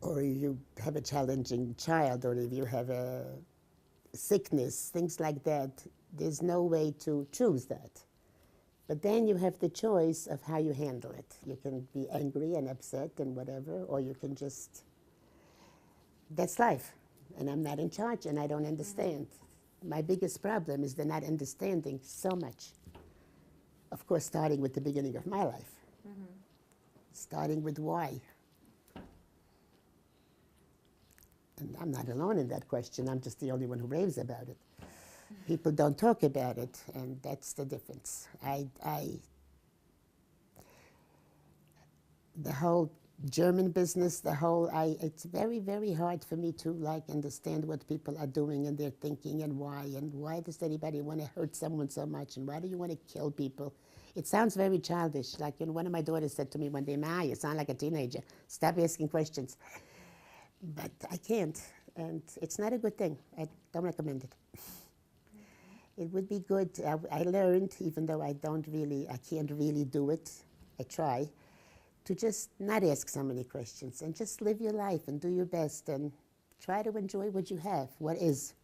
or you have a challenging child, or if you have a sickness, things like that, there's no way to choose that. But then you have the choice of how you handle it. You can be angry and upset and whatever, or you can just, that's life. And I'm not in charge and I don't understand. My biggest problem is the not understanding so much. Of course, starting with the beginning of my life. Starting with why. And I'm not alone in that question. I'm just the only one who raves about it. People don't talk about it, and that's the difference. The whole German business, it's very, very hard for me to understand what people are doing and their thinking and why does anybody want to hurt someone so much, and why do you want to kill people? It sounds very childish. Like, one of my daughters said to me one day, "Ma, you sound like a teenager. Stop asking questions." But I can't, and it's not a good thing. I don't recommend it. It would be good. I learned, even though I can't really do it, I try, to just not ask so many questions and just live your life and do your best and try to enjoy what you have, what is.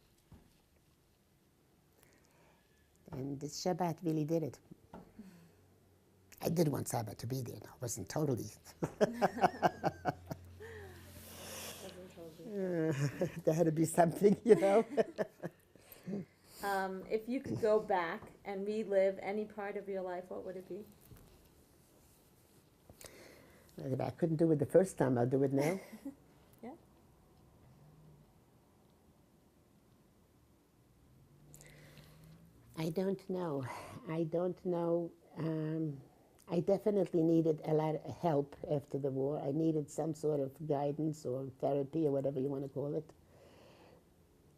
And this Shabbat really did it. I did want Shabbat to be there. No, it wasn't totally. There had to be something, If you could go back and relive any part of your life, what would it be? If I couldn't do it the first time, I'll do it now. Yeah. I don't know. I definitely needed a lot of help after the war. I needed some sort of guidance or therapy or whatever you want to call it.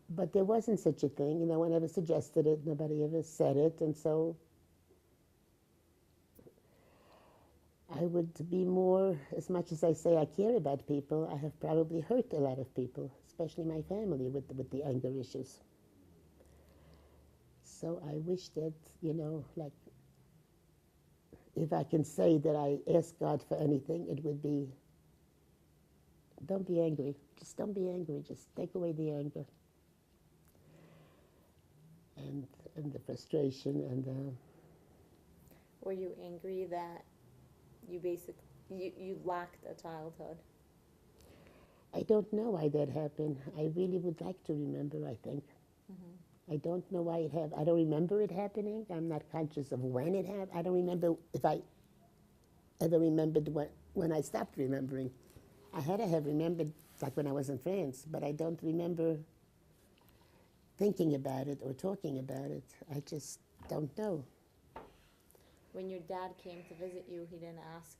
But there wasn't such a thing. No one ever suggested it. Nobody ever said it. And so I would be more, as much as I say I care about people, I have probably hurt a lot of people, especially my family with the anger issues. So I wish that, if I can say that I ask God for anything, it would be, don't be angry. Just don't be angry. Just take away the anger. And the frustration and Were you angry that you lacked a childhood? I don't know why that happened. I really would like to remember, I think. I don't know why it happened. I don't remember it happening. I'm not conscious of when it happened. I don't remember if I ever remembered when I stopped remembering. I had to have remembered like when I was in France, but I don't remember thinking about it or talking about it. I just don't know. When your dad came to visit you, he didn't ask.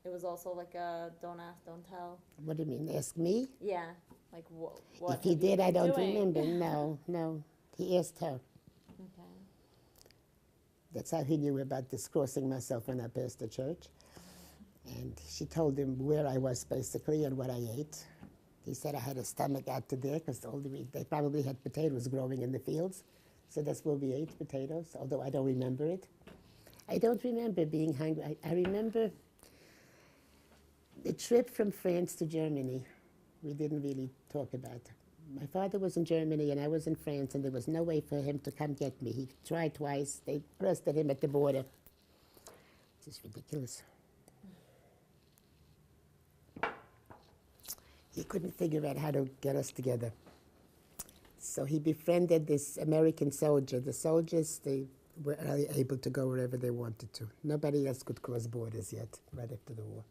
It was also like a don't ask, don't tell. What do you mean? Ask me? Yeah, like what? If he did, I don't remember. No. He asked her. Okay. That's how he knew about this crossing myself when I passed the church. And she told him where I was basically and what I ate. He said I had a stomach out to there because they probably had potatoes growing in the fields. So that's where we ate potatoes, although I don't remember it. I don't remember being hungry. I remember the trip from France to Germany. We didn't really talk about. My father was in Germany and I was in France, and there was no way for him to come get me. He tried twice. They arrested him at the border. This is ridiculous. He couldn't figure out how to get us together. So he befriended this American soldier. The soldiers, they were able to go wherever they wanted to. Nobody else could cross borders yet, right after the war.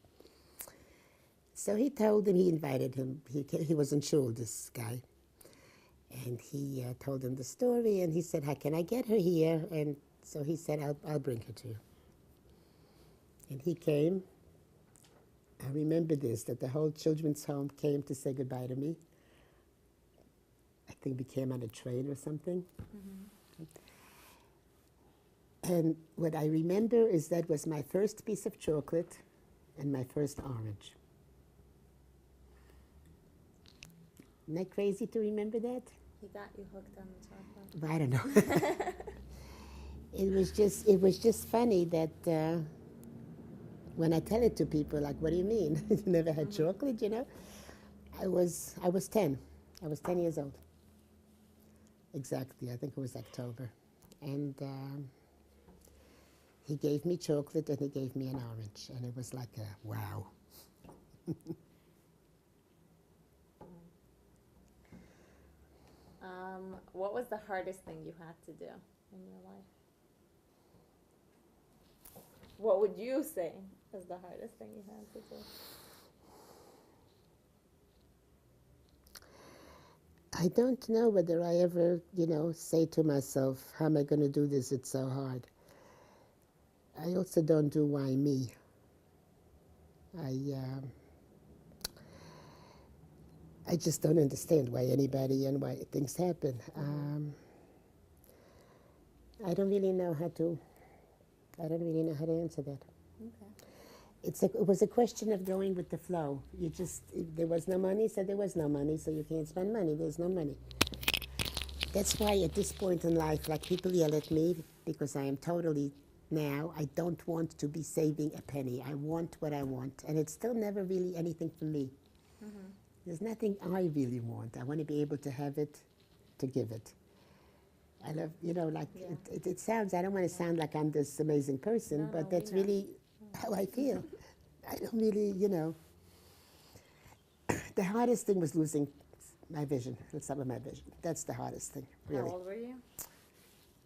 So he told him, he invited him. He was in shul, this guy. And he told him the story, and he said, how can I get her here? And so he said, I'll bring her to you. And he came. I remember this, that the whole children's home came to say goodbye to me. I think we came on a train or something. And what I remember is that was my first piece of chocolate and my first orange. Isn't that crazy to remember that? He got you hooked on the chocolate. I don't know. It was just funny that when I tell it to people, like, what do you mean? You never had chocolate, you know? I was 10. I was 10 years old. Exactly, I think it was October. And he gave me chocolate and he gave me an orange. And it was like a wow. What was the hardest thing you had to do in your life? What would you say is the hardest thing you had to do? I don't know whether I ever, say to myself, how am I going to do this? It's so hard. I also don't do why me. I just don't understand why anybody and why things happen. I don't really know how to answer that. Okay. It was a question of going with the flow. If there was no money, so there was no money, so you can't spend money, there's no money. That's why at this point in life, like, people yell at me because I am totally, now, I don't want to be saving a penny. I want what I want, and it's still never really anything for me. There's nothing I really want. I want to be able to have it, to give it. I love, it sounds, I don't want to sound like I'm this amazing person, but that's really how I feel. I don't really, The hardest thing was losing my vision. Let's start with my vision. That's the hardest thing, really. How old were you?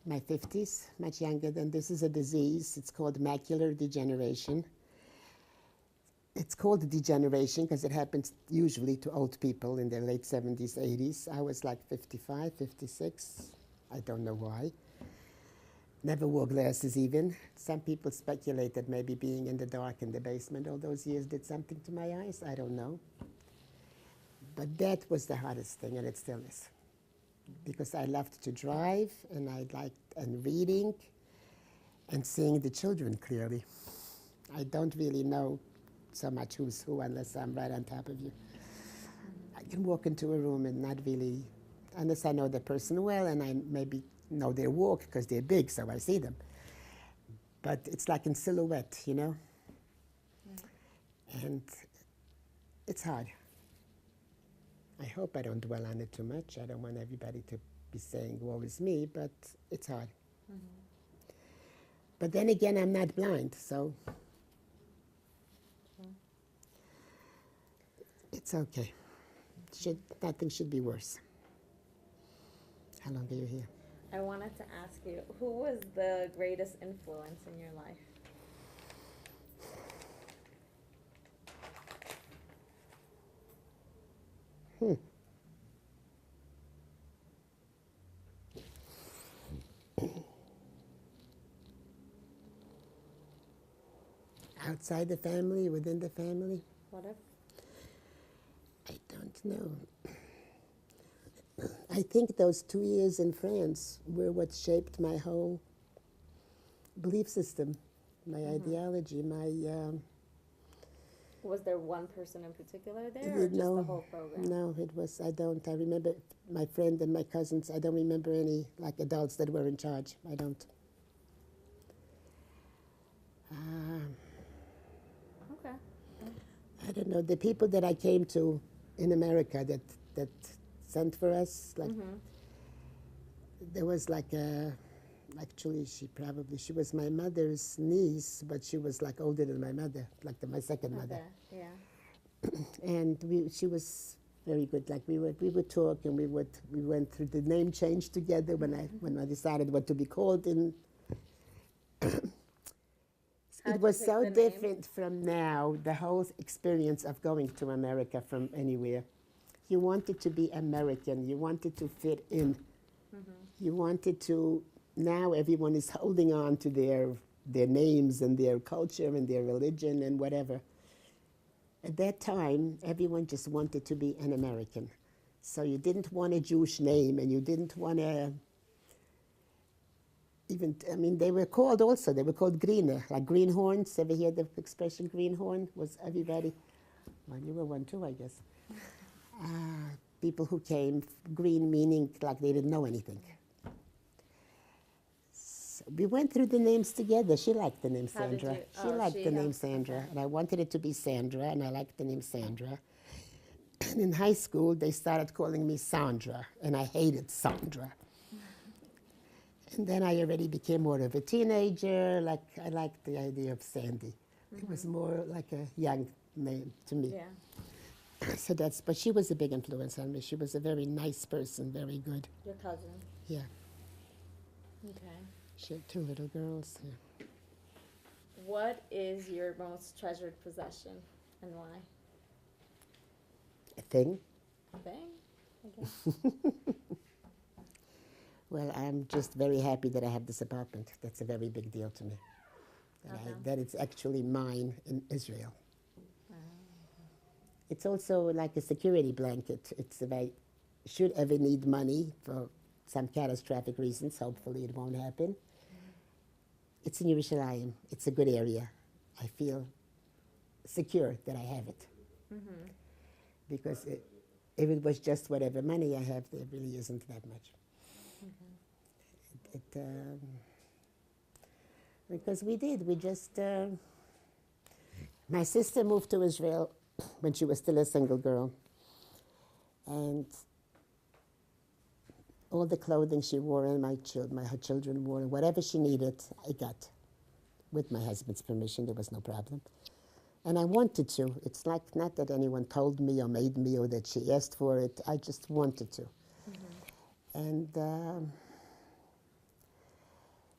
My 50s, much younger than this. Is a disease. It's called macular degeneration. It's called degeneration because it happens usually to old people in their late 70s, 80s. I was like 55, 56. I don't know why. Never wore glasses even. Some people speculate that maybe being in the dark in the basement all those years did something to my eyes. I don't know. But that was the hardest thing, and it still is. Because I loved to drive, and and reading, and seeing the children clearly. I don't really know so much who's who unless I'm right on top of you. I can walk into a room and not really, unless I know the person well and I maybe know their walk because they're big, so I see them. But it's like in silhouette, Right. And it's hard. I hope I don't dwell on it too much. I don't want everybody to be saying, woe is me, but it's hard. But then again, I'm not blind, so it's okay. Nothing should be worse. How long are you here? I wanted to ask you, who was the greatest influence in your life? Outside the family, within the family? Whatever. I don't know. I think those 2 years in France were what shaped my whole belief system, my ideology, my... Was there one person in particular there, or just the whole program? No, it was, I remember my friend and my cousins, I don't remember any, like, adults that were in charge. I don't. Okay. I don't know, the people that I came to in America that sent for us, like, there was like a, actually she was my mother's niece, but she was like older than my mother, like my second mother. Yeah. And she was very good. Like we would talk, and we went through the name change together when I decided what to be called. And it was so different from now. The whole experience of going to America from anywhere. You wanted to be American. You wanted to fit in. You wanted to. Now everyone is holding on to their names and their culture and their religion and whatever. At that time, everyone just wanted to be an American. So you didn't want a Jewish name, and you didn't want to even, I mean, they were called greener, like greenhorns. Ever hear the expression greenhorn? Was everybody, well, you were one too, I guess. People who came, green meaning like they didn't know anything. We went through the names together. She liked the name Sandra. She liked the name Sandra. And I wanted it to be Sandra, and I liked the name Sandra. And in high school, they started calling me Sandra, and I hated Sandra. And then I already became more of a teenager. Like, I liked the idea of Sandy. It was more like a young name to me. Yeah. So but she was a big influence on me. She was a very nice person, very good. Your cousin? Yeah. Okay. She had 2 little girls. Yeah. What is your most treasured possession, and why? A thing? A thing, I guess. Well, I'm just very happy that I have this apartment. That's a very big deal to me. That it's actually mine in Israel. It's also like a security blanket. It's if I should ever need money for some catastrophic reasons, hopefully it won't happen. It's in Yerushalayim. It's a good area. I feel secure that I have it. Because if it was just whatever money I have, there really isn't that much. Because we just, my sister moved to Israel when she was still a single girl. And all the clothing she wore and her children wore, whatever she needed, I got. With my husband's permission, there was no problem. And I wanted to. It's like not that anyone told me or made me or that she asked for it. I just wanted to. And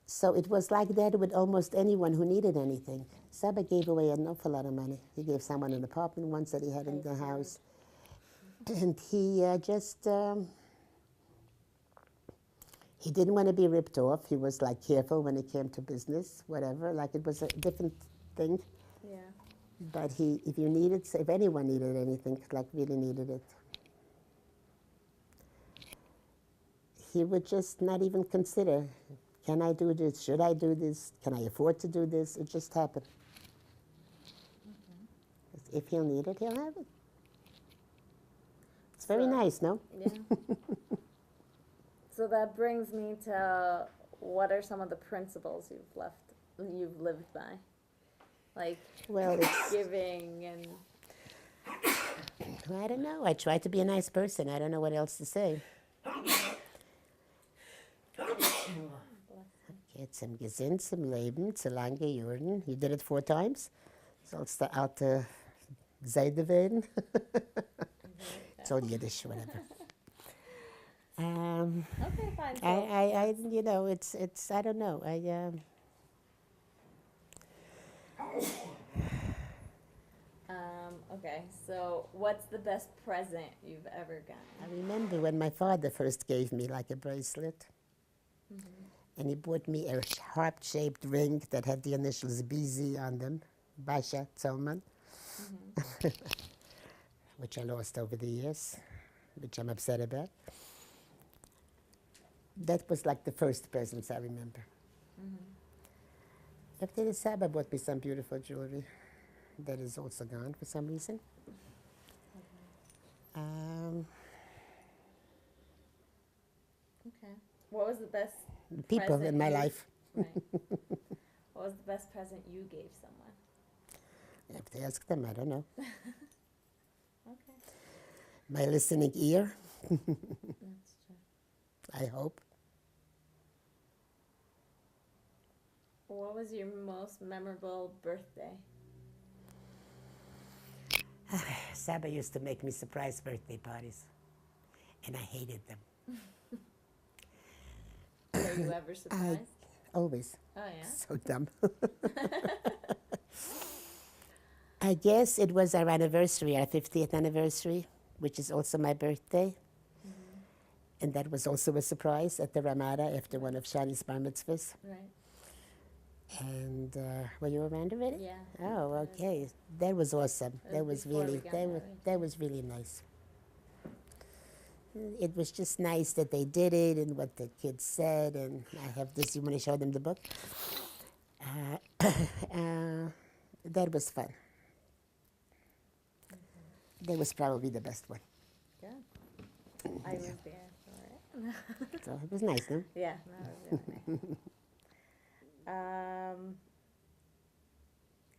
so it was like that with almost anyone who needed anything. Saba gave away an awful lot of money. He gave someone an apartment once that he had in the house. And he he didn't want to be ripped off. He was like careful when it came to business, whatever. Like it was a different thing. Yeah. But if anyone needed anything, like really needed it, he would just not even consider, can I do this? Should I do this? Can I afford to do this? It just happened. If he'll need it, he'll have it. It's very nice, no? Yeah. So that brings me to, what are some of the principles you've lived by? Like, well, it's giving and... I don't know. I try to be a nice person. I don't know what else to say. Okay. Jetzt im Gesinn, zum Leben, zu lange Jahren. You did it 4 times. Sollst du alte Seide werden? It's all Yiddish, whatever. Okay, fine. So, You know, it's, I don't know. okay, so what's the best present you've ever gotten? I remember when my father first gave me like a bracelet. And he bought me a heart-shaped ring that had the initials BZ on them, Basha Zolman, which I lost over the years, which I'm upset about. That was like the first presents I remember. After the Saba bought me some beautiful jewelry that is also gone for some reason. Okay. What was the best People present in my you- life. Right. What was the best present you gave someone? I have to ask them, I don't know. Okay. My listening ear, That's true. I hope. What was your most memorable birthday? Saba used to make me surprise birthday parties, and I hated them. Were you ever surprised? Always. Oh, yeah? So dumb. I guess it was our anniversary, our 50th anniversary, which is also my birthday. And that was also a surprise at the Ramada after one of Shani's bar mitzvahs. Right. And were you around already? Yeah. Oh, okay. That was awesome. It That was was before really we got married. that was really nice. It was just nice that they did it and what the kids said. And I have this. You want to show them the book? That was fun. That was probably the best one. Good. I was there for it. So it was nice, no? Yeah, that was really nice.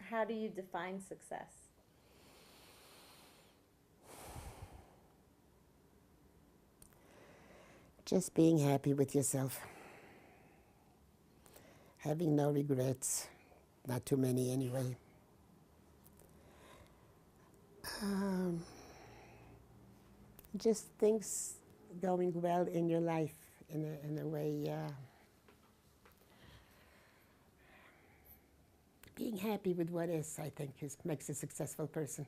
How do you define success? Just being happy with yourself. Having no regrets. Not too many anyway. Just things going well in your life in a way. Being happy with what is, I think, makes a successful person.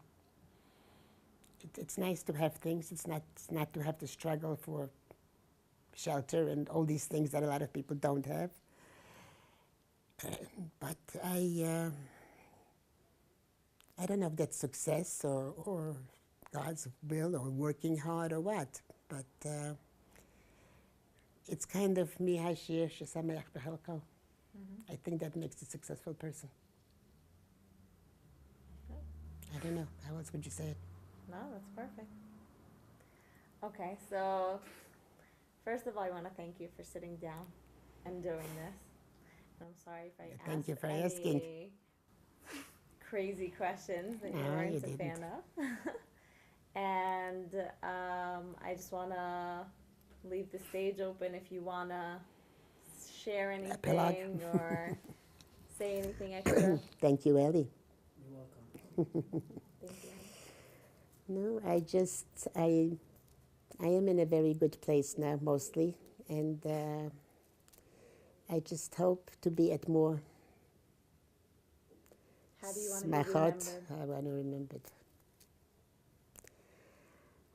It's nice to have things. It's not to have to struggle for shelter and all these things that a lot of people don't have. But I don't know if that's success or God's will or working hard or what. But it's kind of mi hashir shesameach b'chelko. I think that makes a successful person. I don't know. How else would you say it? No, that's perfect. Okay, so first of all, I want to thank you for sitting down and doing this. And I'm sorry if I Thank asked you for any asking. crazy questions that you No, weren't you a fan didn't. of. And I just want to leave the stage open if you want to share Epilogue. anything or say anything extra. Thank you, Ellie. You're welcome. Thank you. No, I am in a very good place now, mostly, and I just hope to be at more. How do you want to be smachot. remembered? I want to remember it.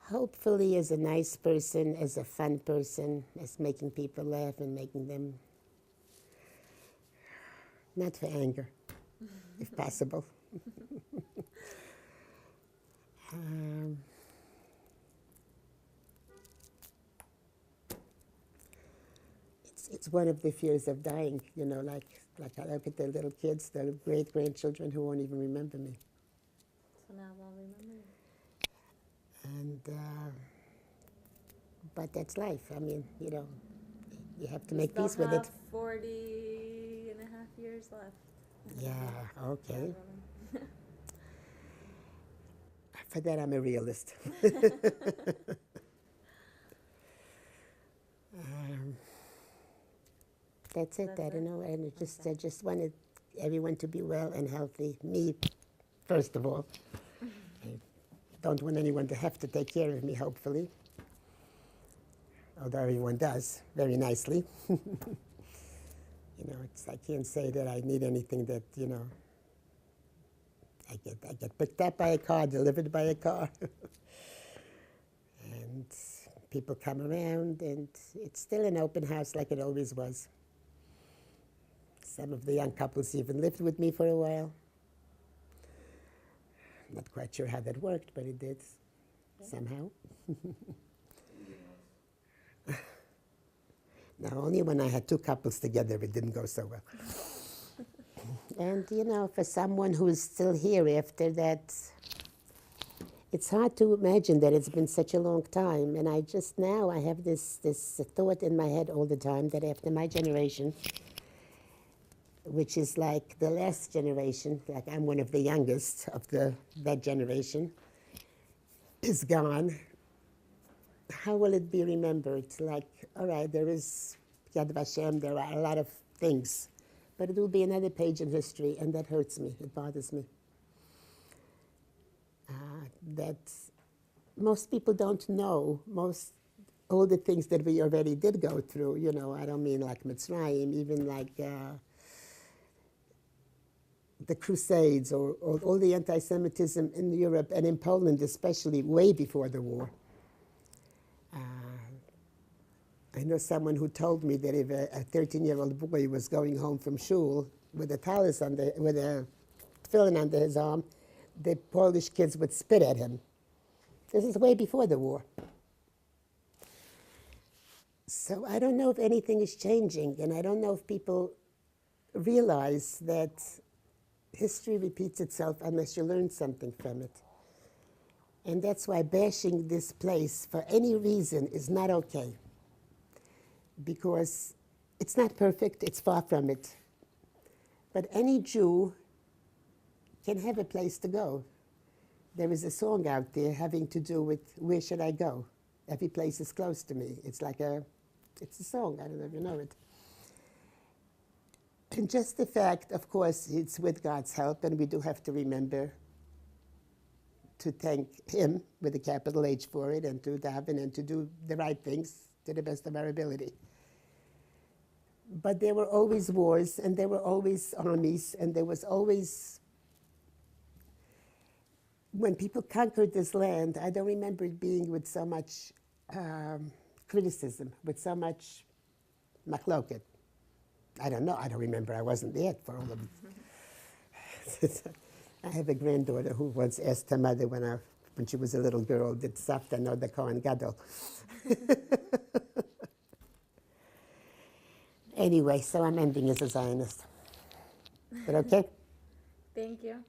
Hopefully as a nice person, as a fun person, as making people laugh and making them, not for anger, if possible. It's one of the fears of dying, you know, like I look at the little kids, the great-grandchildren who won't even remember me. So now they'll remember you. And, but that's life. I mean, you know, you have to make Still peace with have it. 40 and a half years left. Yeah, okay. Yeah. For that, I'm a realist. That's it. That's I don't it? know. And I just wanted everyone to be well and healthy. Me, first of all. I don't want anyone to have to take care of me, hopefully. Although everyone does, very nicely. I can't say that I need anything that, I get picked up by a car, delivered by a car. And people come around, and it's still an open house like it always was. Some of the young couples even lived with me for a while. Not quite sure how that worked, but it did, somehow. Now, only when I had two couples together, it didn't go so well. And, for someone who's still here after that, it's hard to imagine that it's been such a long time. And I have this thought in my head all the time that after my generation, which is like the last generation, like I'm one of the youngest of that generation, is gone. How will it be remembered? Like, all right, there is Yad Vashem, there are a lot of things, but it will be another page in history, and that hurts me, it bothers me. That most people don't know all the things that we already did go through, I don't mean like Mitzrayim, even like the Crusades or all the anti-Semitism in Europe and in Poland especially, way before the war. I know someone who told me that if a 13-year-old boy was going home from shul with a tallis with a tefillin under his arm, the Polish kids would spit at him. This is way before the war. So I don't know if anything is changing, and I don't know if people realize that history repeats itself unless you learn something from it. And that's why bashing this place for any reason is not okay. Because it's not perfect, it's far from it. But any Jew can have a place to go. There is a song out there having to do with where should I go? Every place is close to me. It's a song, I don't know if you know it. And just the fact, of course, it's with God's help, and we do have to remember to thank Him with a capital H for it, and to daven and to do the right things to the best of our ability. But there were always wars, and there were always armies, and there was always, when people conquered this land, I don't remember it being with so much criticism, with so much machloket. I don't know, I don't remember, I wasn't there for all of it. I have a granddaughter who once asked her mother when she was a little girl, did Savta know the Kohen Gadol? Anyway, so I'm ending as a Zionist. Is that okay? Thank you.